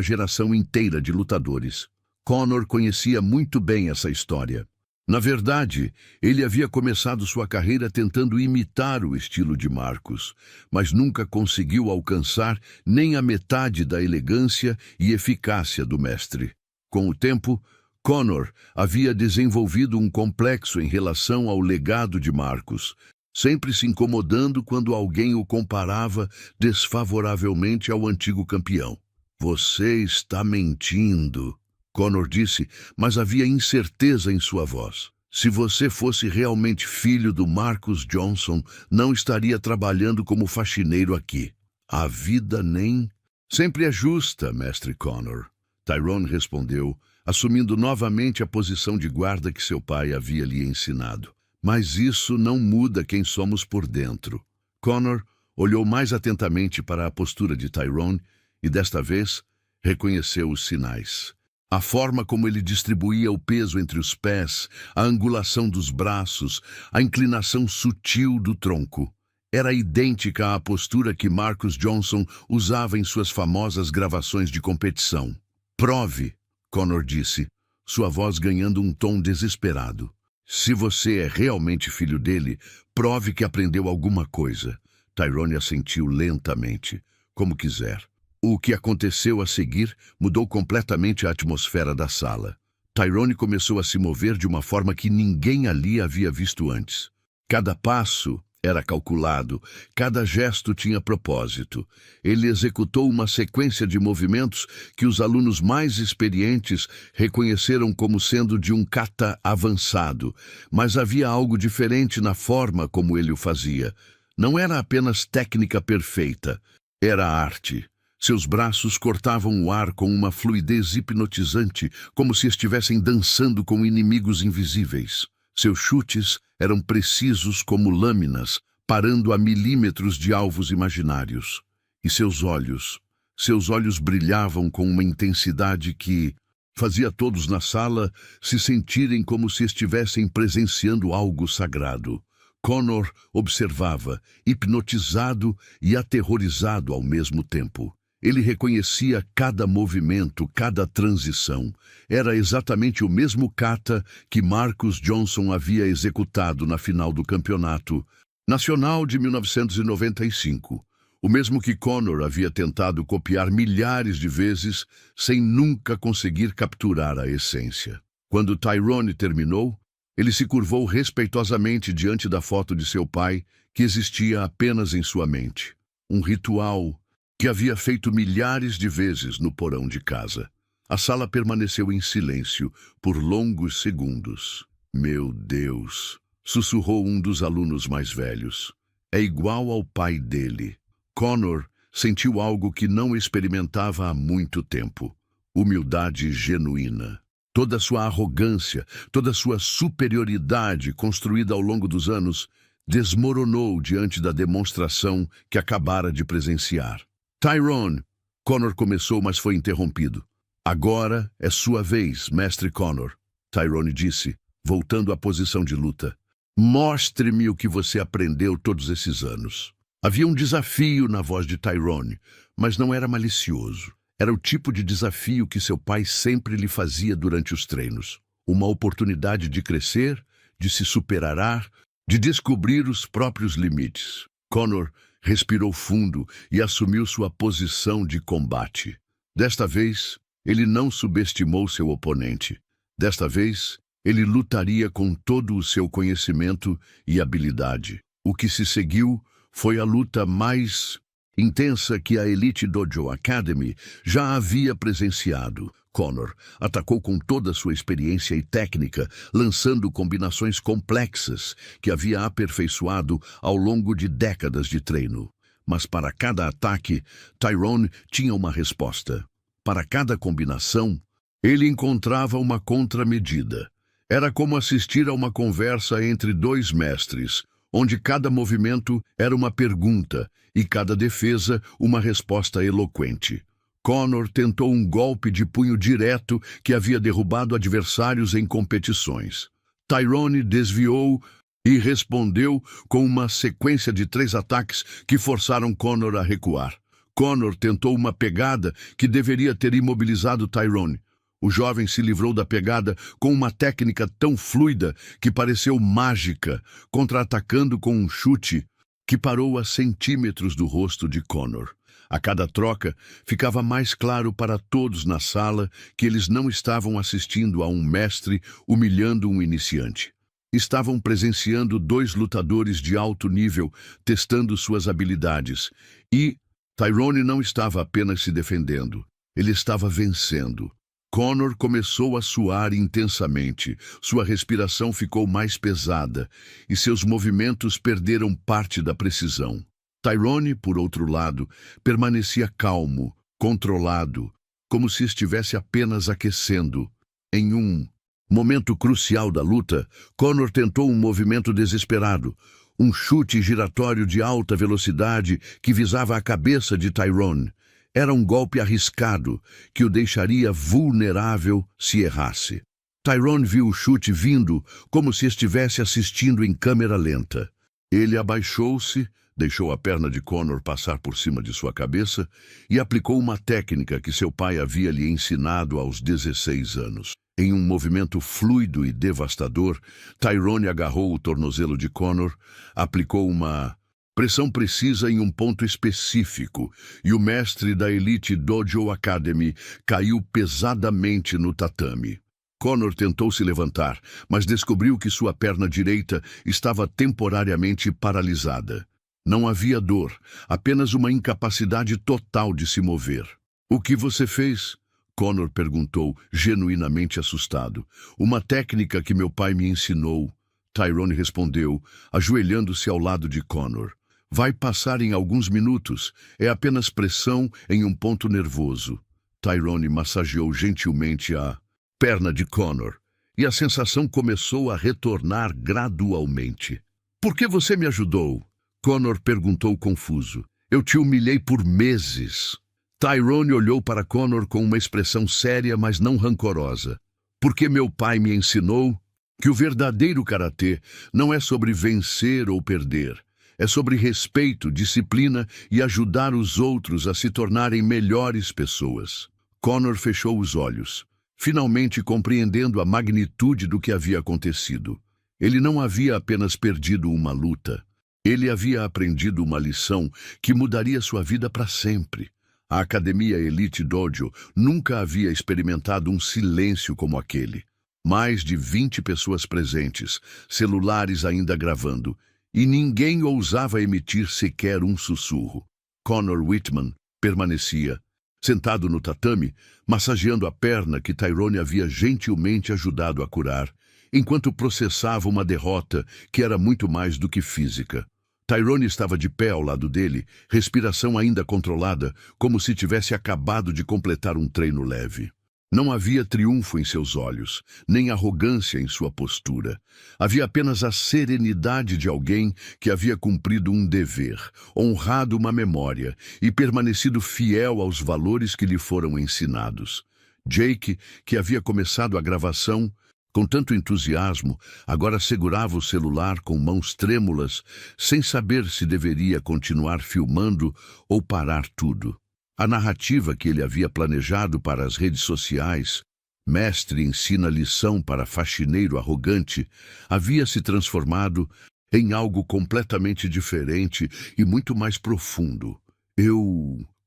geração inteira de lutadores. Connor conhecia muito bem essa história. Na verdade, ele havia começado sua carreira tentando imitar o estilo de Marcus, mas nunca conseguiu alcançar nem a metade da elegância e eficácia do mestre. Com o tempo, Connor havia desenvolvido um complexo em relação ao legado de Marcus, sempre se incomodando quando alguém o comparava desfavoravelmente ao antigo campeão. "Você está mentindo", Connor disse, mas havia incerteza em sua voz. "Se você fosse realmente filho do Marcus Johnson, não estaria trabalhando como faxineiro aqui. A vida nem sempre é justa, mestre Connor", Tyrone respondeu, assumindo novamente a posição de guarda que seu pai havia lhe ensinado. "Mas isso não muda quem somos por dentro." Connor olhou mais atentamente para a postura de Tyrone e, desta vez, reconheceu os sinais. A forma como ele distribuía o peso entre os pés, a angulação dos braços, a inclinação sutil do tronco. Era idêntica à postura que Marcus Johnson usava em suas famosas gravações de competição. "Prove", Connor disse, sua voz ganhando um tom desesperado. "Se você é realmente filho dele, prove que aprendeu alguma coisa." Tyrone assentiu lentamente. "Como quiser." O que aconteceu a seguir mudou completamente a atmosfera da sala. Tyrone começou a se mover de uma forma que ninguém ali havia visto antes. Cada passo era calculado, cada gesto tinha propósito. Ele executou uma sequência de movimentos que os alunos mais experientes reconheceram como sendo de um kata avançado, mas havia algo diferente na forma como ele o fazia. Não era apenas técnica perfeita, era arte. Seus braços cortavam o ar com uma fluidez hipnotizante, como se estivessem dançando com inimigos invisíveis. Seus chutes eram precisos como lâminas, parando a milímetros de alvos imaginários. E seus olhos brilhavam com uma intensidade que fazia todos na sala se sentirem como se estivessem presenciando algo sagrado. Connor observava, hipnotizado e aterrorizado ao mesmo tempo. Ele reconhecia cada movimento, cada transição. Era exatamente o mesmo kata que Marcus Johnson havia executado na final do Campeonato Nacional de 1995. O mesmo que Conor havia tentado copiar milhares de vezes, sem nunca conseguir capturar a essência. Quando Tyrone terminou, ele se curvou respeitosamente diante da foto de seu pai, que existia apenas em sua mente. Um ritual que havia feito milhares de vezes no porão de casa. A sala permaneceu em silêncio por longos segundos. "Meu Deus", sussurrou um dos alunos mais velhos. "É igual ao pai dele." Conor sentiu algo que não experimentava há muito tempo. Humildade genuína. Toda sua arrogância, toda sua superioridade construída ao longo dos anos, desmoronou diante da demonstração que acabara de presenciar. "Tyrone", Conor começou, mas foi interrompido. "Agora é sua vez, mestre Conor", Tyrone disse, voltando à posição de luta. "Mostre-me o que você aprendeu todos esses anos." Havia um desafio na voz de Tyrone, mas não era malicioso. Era o tipo de desafio que seu pai sempre lhe fazia durante os treinos. Uma oportunidade de crescer, de se superar, de descobrir os próprios limites. Conor respirou fundo e assumiu sua posição de combate. Desta vez, ele não subestimou seu oponente. Desta vez, ele lutaria com todo o seu conhecimento e habilidade. O que se seguiu foi a luta mais intensa que a Elite Dojo Academy já havia presenciado. Conor atacou com toda a sua experiência e técnica, lançando combinações complexas que havia aperfeiçoado ao longo de décadas de treino. Mas para cada ataque, Tyrone tinha uma resposta. Para cada combinação, ele encontrava uma contramedida. Era como assistir a uma conversa entre dois mestres, onde cada movimento era uma pergunta e cada defesa uma resposta eloquente. Conor tentou um golpe de punho direto que havia derrubado adversários em competições. Tyrone desviou e respondeu com uma sequência de 3 ataques que forçaram Conor a recuar. Conor tentou uma pegada que deveria ter imobilizado Tyrone. O jovem se livrou da pegada com uma técnica tão fluida que pareceu mágica, contra-atacando com um chute que parou a centímetros do rosto de Conor. A cada troca, ficava mais claro para todos na sala que eles não estavam assistindo a um mestre humilhando um iniciante. Estavam presenciando 2 lutadores de alto nível testando suas habilidades. E Tyrone não estava apenas se defendendo, ele estava vencendo. Conor começou a suar intensamente, sua respiração ficou mais pesada e seus movimentos perderam parte da precisão. Tyrone, por outro lado, permanecia calmo, controlado, como se estivesse apenas aquecendo. Em um momento crucial da luta, Conor tentou um movimento desesperado, um chute giratório de alta velocidade que visava a cabeça de Tyrone. Era um golpe arriscado que o deixaria vulnerável se errasse. Tyrone viu o chute vindo como se estivesse assistindo em câmera lenta. Ele abaixou-se, deixou a perna de Conor passar por cima de sua cabeça e aplicou uma técnica que seu pai havia lhe ensinado aos 16 anos. Em um movimento fluido e devastador, Tyrone agarrou o tornozelo de Conor, aplicou uma pressão precisa em um ponto específico, e o mestre da Elite Dojo Academy caiu pesadamente no tatame. Conor tentou se levantar, mas descobriu que sua perna direita estava temporariamente paralisada. Não havia dor, apenas uma incapacidade total de se mover. "O que você fez?" Conor perguntou, genuinamente assustado. "Uma técnica que meu pai me ensinou." Tyrone respondeu, ajoelhando-se ao lado de Conor. "Vai passar em alguns minutos. É apenas pressão em um ponto nervoso." Tyrone massageou gentilmente a perna de Conor, e a sensação começou a retornar gradualmente. "Por que você me ajudou?" Conor perguntou confuso. "Eu te humilhei por meses." Tyrone olhou para Conor com uma expressão séria, mas não rancorosa. "Porque meu pai me ensinou que o verdadeiro karatê não é sobre vencer ou perder. É sobre respeito, disciplina e ajudar os outros a se tornarem melhores pessoas. Connor fechou os olhos, finalmente compreendendo a magnitude do que havia acontecido. Ele não havia apenas perdido uma luta. Ele havia aprendido uma lição que mudaria sua vida para sempre. A Academia Elite Dojo nunca havia experimentado um silêncio como aquele. Mais de 20 pessoas presentes, celulares ainda gravando, e ninguém ousava emitir sequer um sussurro. Conor Whitman permanecia, sentado no tatame, massageando a perna que Tyrone havia gentilmente ajudado a curar, enquanto processava uma derrota que era muito mais do que física. Tyrone estava de pé ao lado dele, respiração ainda controlada, como se tivesse acabado de completar um treino leve. Não havia triunfo em seus olhos, nem arrogância em sua postura. Havia apenas a serenidade de alguém que havia cumprido um dever, honrado uma memória e permanecido fiel aos valores que lhe foram ensinados. Jake, que havia começado a gravação com tanto entusiasmo, agora segurava o celular com mãos trêmulas, sem saber se deveria continuar filmando ou parar tudo. A narrativa que ele havia planejado para as redes sociais, mestre ensina lição para faxineiro arrogante, havia se transformado em algo completamente diferente e muito mais profundo.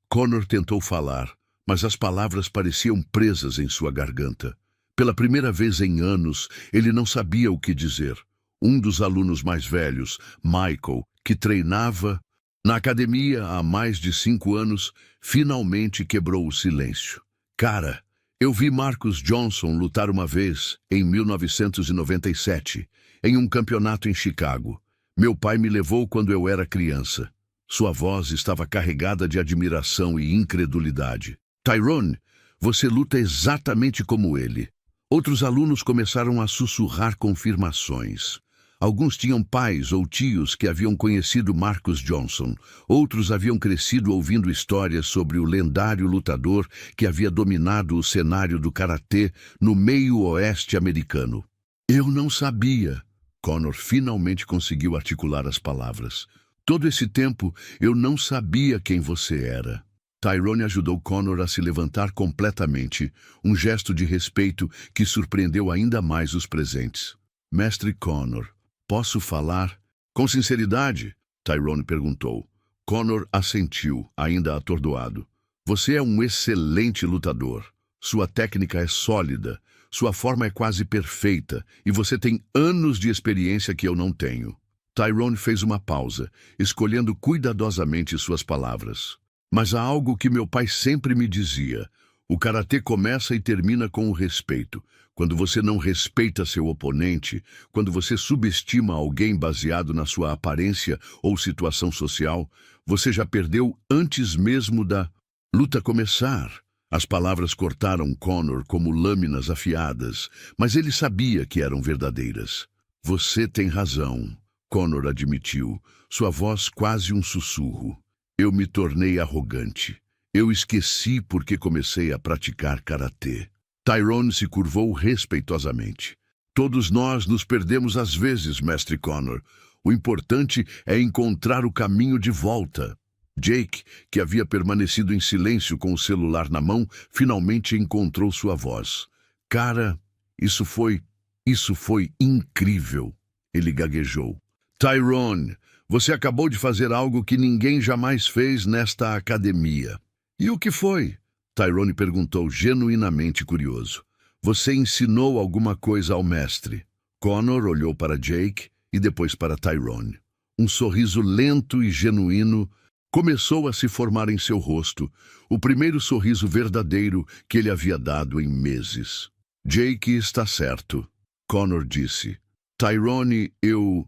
Connor tentou falar, mas as palavras pareciam presas em sua garganta. Pela primeira vez em anos, ele não sabia o que dizer. Um dos alunos mais velhos, Michael, que treinava na academia há mais de 5 anos, finalmente quebrou o silêncio. Cara, eu vi Marcus Johnson lutar uma vez, em 1997, em um campeonato em Chicago. Meu pai me levou quando eu era criança. Sua voz estava carregada de admiração e incredulidade. Tyrone, você luta exatamente como ele. Outros alunos começaram a sussurrar confirmações. Alguns tinham pais ou tios que haviam conhecido Marcus Johnson. Outros haviam crescido ouvindo histórias sobre o lendário lutador que havia dominado o cenário do karatê no meio-oeste americano. Eu não sabia. Connor finalmente conseguiu articular as palavras. Todo esse tempo, eu não sabia quem você era. Tyrone ajudou Connor a se levantar completamente, um gesto de respeito que surpreendeu ainda mais os presentes. Mestre Connor, posso falar? Com sinceridade? Tyrone perguntou. Connor assentiu, ainda atordoado. Você é um excelente lutador. Sua técnica é sólida, sua forma é quase perfeita, e você tem anos de experiência que eu não tenho. Tyrone fez uma pausa, escolhendo cuidadosamente suas palavras. Mas há algo que meu pai sempre me dizia. O karatê começa e termina com o respeito. Quando você não respeita seu oponente, quando você subestima alguém baseado na sua aparência ou situação social, você já perdeu antes mesmo da luta começar. As palavras cortaram Connor como lâminas afiadas, mas ele sabia que eram verdadeiras. Você tem razão, Connor admitiu, sua voz quase um sussurro. Eu me tornei arrogante. Eu esqueci porque comecei a praticar karatê. Tyrone se curvou respeitosamente. Todos nós nos perdemos às vezes, mestre Connor. O importante é encontrar o caminho de volta. Jake, que havia permanecido em silêncio com o celular na mão, finalmente encontrou sua voz. Cara, isso foi incrível. Ele gaguejou. Tyrone, você acabou de fazer algo que ninguém jamais fez nesta academia. E o que foi? Tyrone perguntou, genuinamente curioso. Você ensinou alguma coisa ao mestre? Connor olhou para Jake e depois para Tyrone. Um sorriso lento e genuíno começou a se formar em seu rosto, o primeiro sorriso verdadeiro que ele havia dado em meses. Jake está certo, Connor disse. Tyrone, eu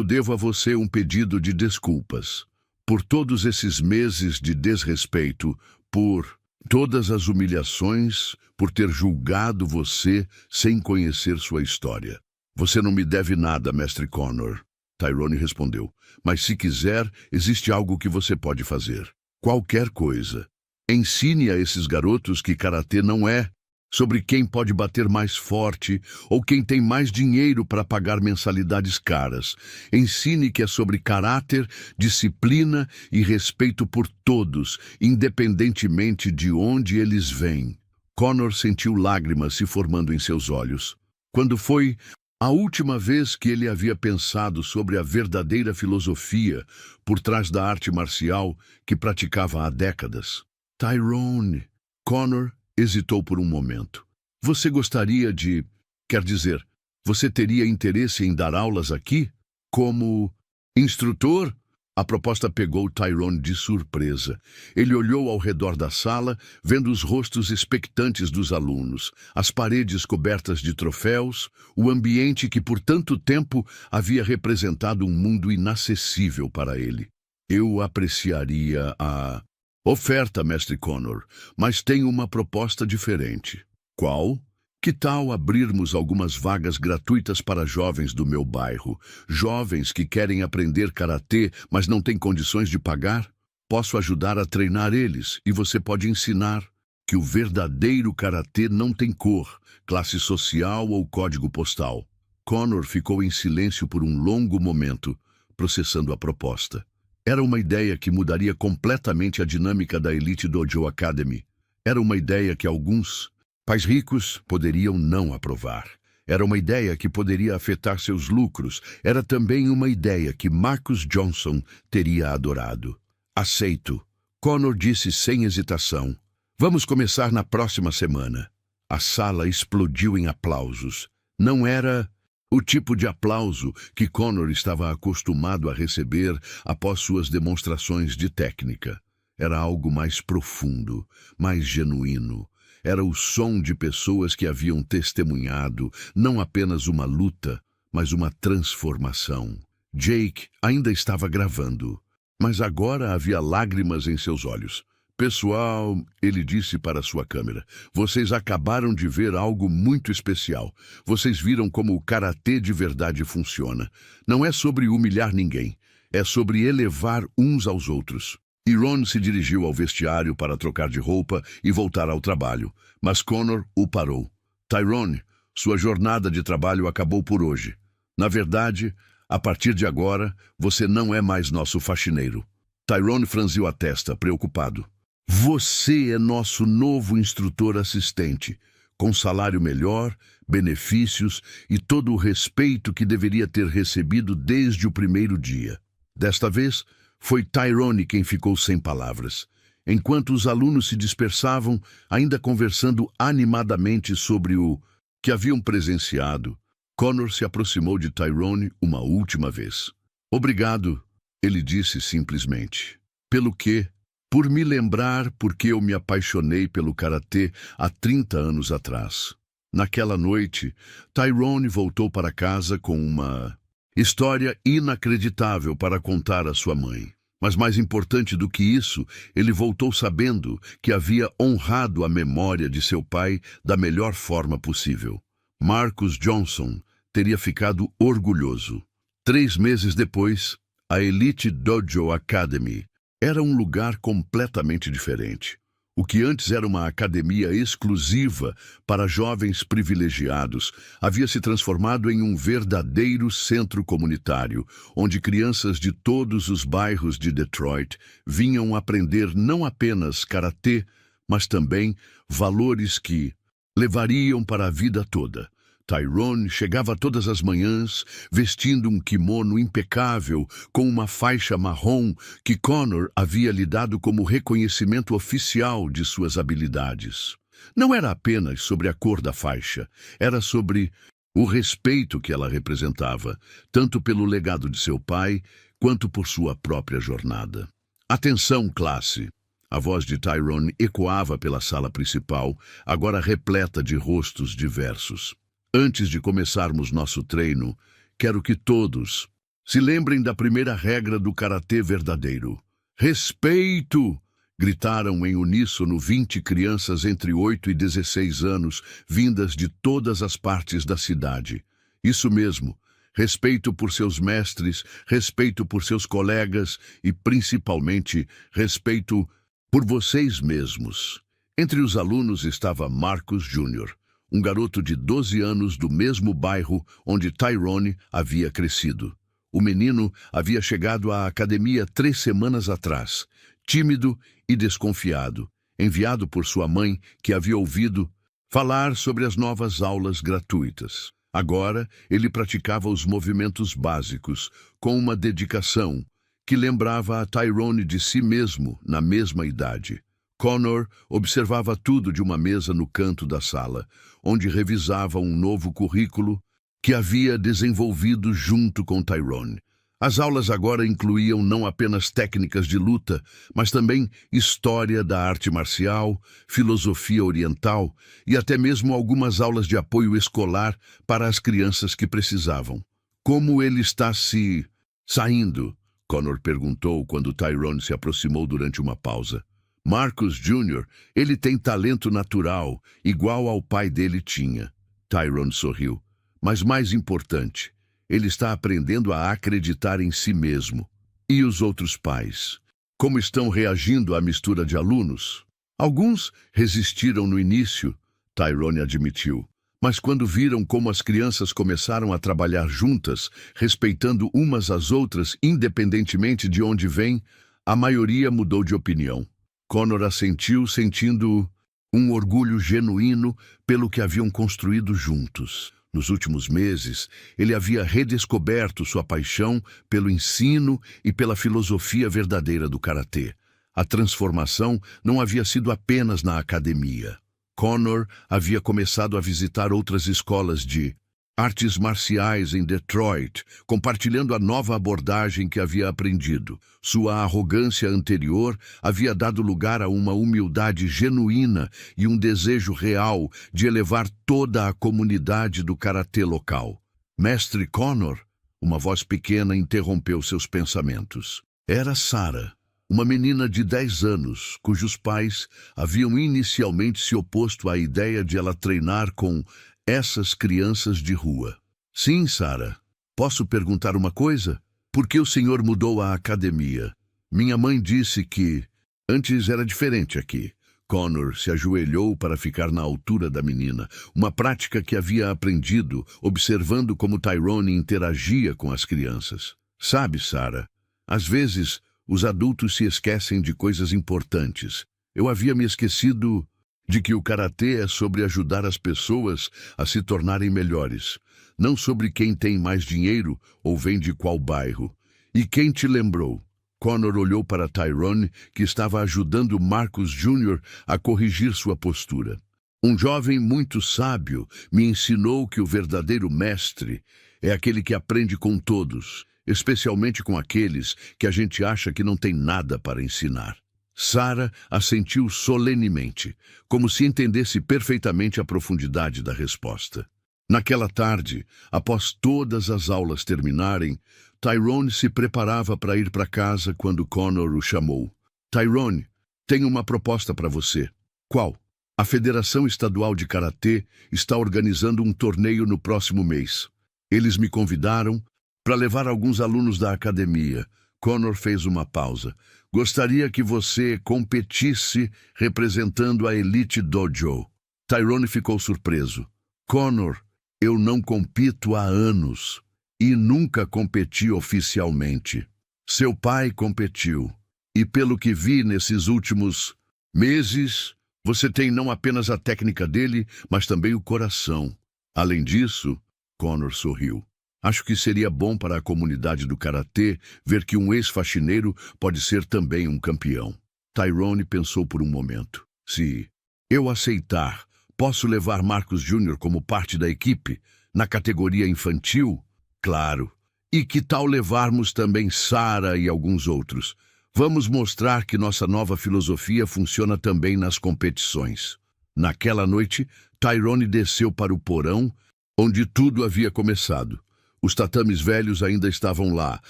devo a você um pedido de desculpas. Por todos esses meses de desrespeito, por todas as humilhações, por ter julgado você sem conhecer sua história. Você não me deve nada, mestre Connor. Tyrone respondeu. Mas se quiser, existe algo que você pode fazer. Qualquer coisa. Ensine a esses garotos que karatê não é sobre quem pode bater mais forte ou quem tem mais dinheiro para pagar mensalidades caras. Ensine que é sobre caráter, disciplina e respeito por todos, independentemente de onde eles vêm. Connor sentiu lágrimas se formando em seus olhos. Quando foi a última vez que ele havia pensado sobre a verdadeira filosofia por trás da arte marcial que praticava há décadas? Tyrone. Connor hesitou por um momento. Você gostaria de... Quer dizer, você teria interesse em dar aulas aqui? Como instrutor? A proposta pegou Tyrone de surpresa. Ele olhou ao redor da sala, vendo os rostos expectantes dos alunos, as paredes cobertas de troféus, o ambiente que por tanto tempo havia representado um mundo inacessível para ele. Eu apreciaria a oferta, mestre Connor, mas tenho uma proposta diferente. Qual? Que tal abrirmos algumas vagas gratuitas para jovens do meu bairro? Jovens que querem aprender karatê, mas não têm condições de pagar? Posso ajudar a treinar eles e você pode ensinar que o verdadeiro karatê não tem cor, classe social ou código postal. Connor ficou em silêncio por um longo momento, processando a proposta. Era uma ideia que mudaria completamente a dinâmica da Elite Dojo Academy. Era uma ideia que alguns pais ricos poderiam não aprovar. Era uma ideia que poderia afetar seus lucros. Era também uma ideia que Marcus Johnson teria adorado. Aceito. Connor disse sem hesitação. Vamos começar na próxima semana. A sala explodiu em aplausos. Não era o tipo de aplauso que Connor estava acostumado a receber após suas demonstrações de técnica. Era algo mais profundo, mais genuíno. Era o som de pessoas que haviam testemunhado não apenas uma luta, mas uma transformação. Jake ainda estava gravando, mas agora havia lágrimas em seus olhos. Pessoal, ele disse para sua câmera, vocês acabaram de ver algo muito especial. Vocês viram como o karatê de verdade funciona. Não é sobre humilhar ninguém, é sobre elevar uns aos outros. E Ron se dirigiu ao vestiário para trocar de roupa e voltar ao trabalho, mas Connor o parou. Tyrone, sua jornada de trabalho acabou por hoje. Na verdade, a partir de agora, você não é mais nosso faxineiro. Tyrone franziu a testa, preocupado. Você é nosso novo instrutor assistente, com salário melhor, benefícios e todo o respeito que deveria ter recebido desde o primeiro dia. Desta vez, foi Tyrone quem ficou sem palavras. Enquanto os alunos se dispersavam, ainda conversando animadamente sobre o que haviam presenciado, Connor se aproximou de Tyrone uma última vez. Obrigado, ele disse simplesmente. Pelo quê? Por me lembrar porque eu me apaixonei pelo karatê há 30 anos atrás. Naquela noite, Tyrone voltou para casa com uma história inacreditável para contar à sua mãe. Mas mais importante do que isso, ele voltou sabendo que havia honrado a memória de seu pai da melhor forma possível. Marcus Johnson teria ficado orgulhoso. 3 meses depois, a Elite Dojo Academy era um lugar completamente diferente. O que antes era uma academia exclusiva para jovens privilegiados havia se transformado em um verdadeiro centro comunitário, onde crianças de todos os bairros de Detroit vinham aprender não apenas karatê, mas também valores que levariam para a vida toda. Tyrone chegava todas as manhãs vestindo um kimono impecável com uma faixa marrom que Connor havia lhe dado como reconhecimento oficial de suas habilidades. Não era apenas sobre a cor da faixa, era sobre o respeito que ela representava, tanto pelo legado de seu pai quanto por sua própria jornada. Atenção, classe! A voz de Tyrone ecoava pela sala principal, agora repleta de rostos diversos. Antes de começarmos nosso treino, quero que todos se lembrem da primeira regra do karatê verdadeiro. Respeito! Gritaram em uníssono 20 crianças entre 8 e 16 anos, vindas de todas as partes da cidade. Isso mesmo, respeito por seus mestres, respeito por seus colegas e, principalmente, respeito por vocês mesmos. Entre os alunos estava Marcus Jr., um garoto de 12 anos do mesmo bairro onde Tyrone havia crescido. O menino havia chegado à academia 3 semanas atrás, tímido e desconfiado, enviado por sua mãe, que havia ouvido falar sobre as novas aulas gratuitas. Agora, ele praticava os movimentos básicos, com uma dedicação que lembrava a Tyrone de si mesmo na mesma idade. Connor observava tudo de uma mesa no canto da sala, onde revisava um novo currículo que havia desenvolvido junto com Tyrone. As aulas agora incluíam não apenas técnicas de luta, mas também história da arte marcial, filosofia oriental e até mesmo algumas aulas de apoio escolar para as crianças que precisavam. Como ele está se saindo? Connor perguntou quando Tyrone se aproximou durante uma pausa. Marcus Jr., ele tem talento natural, igual ao pai dele tinha. Tyrone sorriu. Mas mais importante, ele está aprendendo a acreditar em si mesmo. E os outros pais? Como estão reagindo à mistura de alunos? Alguns resistiram no início, Tyrone admitiu. Mas quando viram como as crianças começaram a trabalhar juntas, respeitando umas às outras, independentemente de onde vêm, a maioria mudou de opinião. Connor assentiu, sentindo um orgulho genuíno pelo que haviam construído juntos. Nos últimos meses, ele havia redescoberto sua paixão pelo ensino e pela filosofia verdadeira do karatê. A transformação não havia sido apenas na academia. Connor havia começado a visitar outras escolas de artes marciais em Detroit, compartilhando a nova abordagem que havia aprendido. Sua arrogância anterior havia dado lugar a uma humildade genuína e um desejo real de elevar toda a comunidade do karatê local. Mestre Connor, uma voz pequena interrompeu seus pensamentos. Era Sarah, uma menina de 10 anos, cujos pais haviam inicialmente se oposto à ideia de ela treinar com essas crianças de rua. Sim, Sarah. Posso perguntar uma coisa? Por que o senhor mudou a academia? Minha mãe disse que antes era diferente aqui. Connor se ajoelhou para ficar na altura da menina, uma prática que havia aprendido observando como Tyrone interagia com as crianças. Sabe, Sarah, às vezes os adultos se esquecem de coisas importantes. Eu havia me esquecido de que o karatê é sobre ajudar as pessoas a se tornarem melhores, não sobre quem tem mais dinheiro ou vem de qual bairro. E quem te lembrou? Connor olhou para Tyrone, que estava ajudando Marcus Jr. a corrigir sua postura. Um jovem muito sábio me ensinou que o verdadeiro mestre é aquele que aprende com todos, especialmente com aqueles que a gente acha que não tem nada para ensinar. Sarah assentiu solenemente, como se entendesse perfeitamente a profundidade da resposta. Naquela tarde, após todas as aulas terminarem, Tyrone se preparava para ir para casa quando Connor o chamou. Tyrone, tenho uma proposta para você. Qual? A Federação Estadual de Karatê está organizando um torneio no próximo mês. Eles me convidaram para levar alguns alunos da academia. Connor fez uma pausa. Gostaria que você competisse representando a Elite Dojo. Tyrone ficou surpreso. Connor, eu não compito há anos e nunca competi oficialmente. Seu pai competiu. E pelo que vi nesses últimos meses, você tem não apenas a técnica dele, mas também o coração. Além disso, Connor sorriu. Acho que seria bom para a comunidade do karatê ver que um ex-faxineiro pode ser também um campeão. Tyrone pensou por um momento. Se eu aceitar, posso levar Marcus Jr. como parte da equipe, na categoria infantil? Claro. E que tal levarmos também Sarah e alguns outros? Vamos mostrar que nossa nova filosofia funciona também nas competições. Naquela noite, Tyrone desceu para o porão, onde tudo havia começado. Os tatames velhos ainda estavam lá,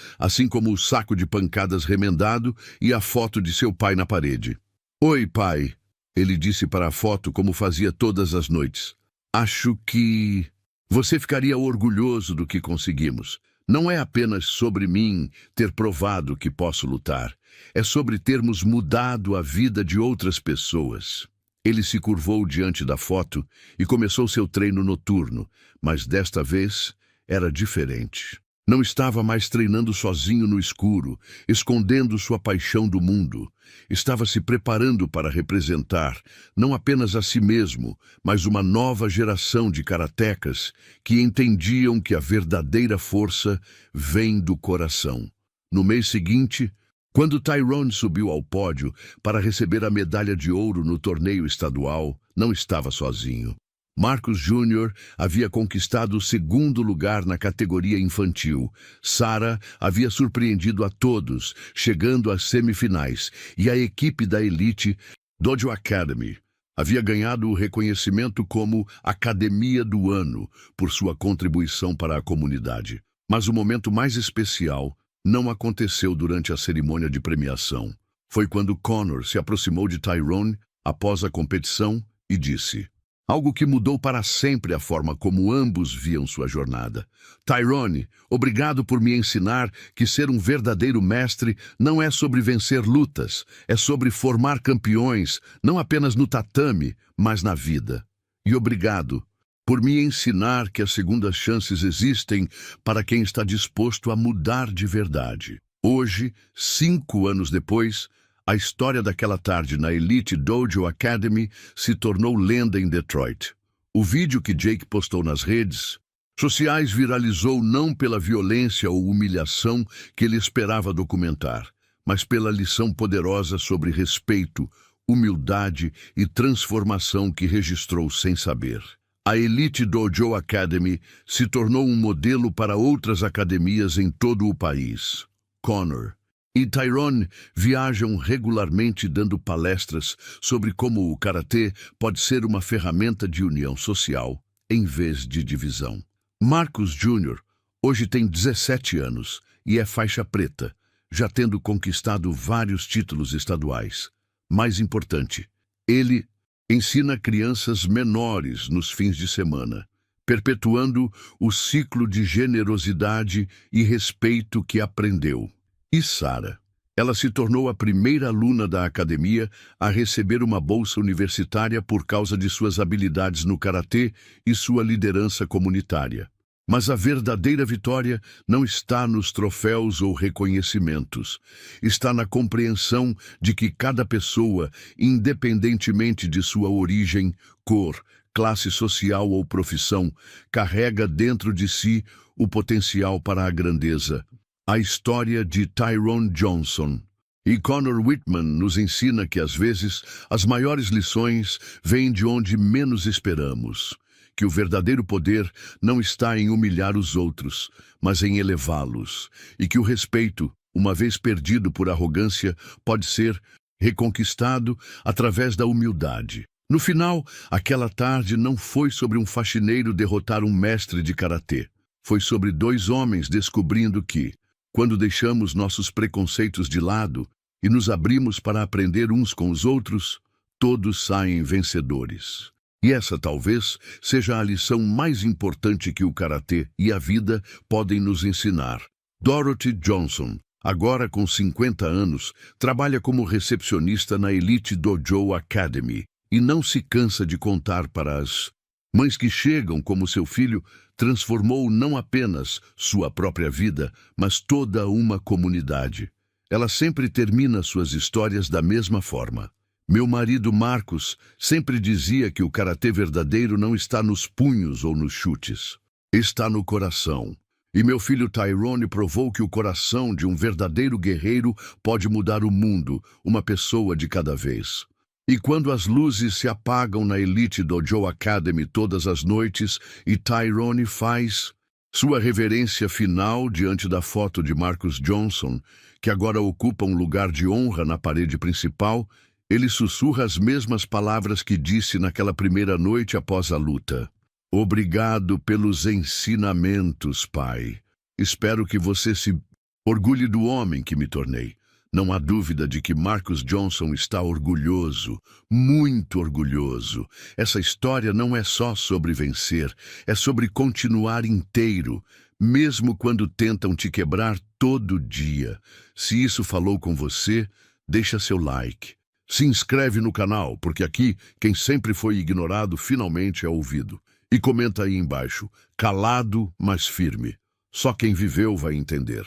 assim como o saco de pancadas remendado e a foto de seu pai na parede. Oi, pai, ele disse para a foto como fazia todas as noites. Acho que você ficaria orgulhoso do que conseguimos. Não é apenas sobre mim ter provado que posso lutar. É sobre termos mudado a vida de outras pessoas. Ele se curvou diante da foto e começou seu treino noturno, mas desta vez era diferente. Não estava mais treinando sozinho no escuro, escondendo sua paixão do mundo. Estava se preparando para representar, não apenas a si mesmo, mas uma nova geração de karatecas que entendiam que a verdadeira força vem do coração. No mês seguinte, quando Tyrone subiu ao pódio para receber a medalha de ouro no torneio estadual, não estava sozinho. Marcus Júnior havia conquistado o segundo lugar na categoria infantil. Sarah havia surpreendido a todos, chegando às semifinais, e a equipe da Elite Dojo Academy havia ganhado o reconhecimento como Academia do Ano por sua contribuição para a comunidade. Mas o momento mais especial não aconteceu durante a cerimônia de premiação. Foi quando Conor se aproximou de Tyrone após a competição e disse algo que mudou para sempre a forma como ambos viam sua jornada. Tyrone, obrigado por me ensinar que ser um verdadeiro mestre não é sobre vencer lutas, é sobre formar campeões, não apenas no tatame, mas na vida. E obrigado por me ensinar que as segundas chances existem para quem está disposto a mudar de verdade. Hoje, 5 anos depois, a história daquela tarde na Elite Dojo Academy se tornou lenda em Detroit. O vídeo que Jake postou nas redes sociais viralizou não pela violência ou humilhação que ele esperava documentar, mas pela lição poderosa sobre respeito, humildade e transformação que registrou sem saber. A Elite Dojo Academy se tornou um modelo para outras academias em todo o país. Conor e Tyrone viajam regularmente dando palestras sobre como o karatê pode ser uma ferramenta de união social, em vez de divisão. Marcus Júnior hoje tem 17 anos e é faixa preta, já tendo conquistado vários títulos estaduais. Mais importante, ele ensina crianças menores nos fins de semana, perpetuando o ciclo de generosidade e respeito que aprendeu. E Sarah, ela se tornou a primeira aluna da academia a receber uma bolsa universitária por causa de suas habilidades no karatê e sua liderança comunitária. Mas a verdadeira vitória não está nos troféus ou reconhecimentos. Está na compreensão de que cada pessoa, independentemente de sua origem, cor, classe social ou profissão, carrega dentro de si o potencial para a grandeza. A história de Tyrone Johnson e Conor Whitman nos ensina que, às vezes, as maiores lições vêm de onde menos esperamos. Que o verdadeiro poder não está em humilhar os outros, mas em elevá-los. E que o respeito, uma vez perdido por arrogância, pode ser reconquistado através da humildade. No final, aquela tarde não foi sobre um faxineiro derrotar um mestre de karatê. Foi sobre 2 homens descobrindo que, quando deixamos nossos preconceitos de lado e nos abrimos para aprender uns com os outros, todos saem vencedores. E essa talvez seja a lição mais importante que o karatê e a vida podem nos ensinar. Dorothy Johnson, agora com 50 anos, trabalha como recepcionista na Elite Dojo Academy e não se cansa de contar para as mães que chegam como seu filho transformou não apenas sua própria vida, mas toda uma comunidade. Ela sempre termina suas histórias da mesma forma. Meu marido Marcos sempre dizia que o karatê verdadeiro não está nos punhos ou nos chutes. Está no coração. E meu filho Tyrone provou que o coração de um verdadeiro guerreiro pode mudar o mundo, uma pessoa de cada vez. E quando as luzes se apagam na Elite Dojo Academy todas as noites e Tyrone faz sua reverência final diante da foto de Marcus Johnson, que agora ocupa um lugar de honra na parede principal, ele sussurra as mesmas palavras que disse naquela primeira noite após a luta. Obrigado pelos ensinamentos, pai. Espero que você se orgulhe do homem que me tornei. Não há dúvida de que Marcus Johnson está orgulhoso, muito orgulhoso. Essa história não é só sobre vencer, é sobre continuar inteiro, mesmo quando tentam te quebrar todo dia. Se isso falou com você, deixa seu like. Se inscreve no canal, porque aqui quem sempre foi ignorado finalmente é ouvido. E comenta aí embaixo, calado, mas firme. Só quem viveu vai entender.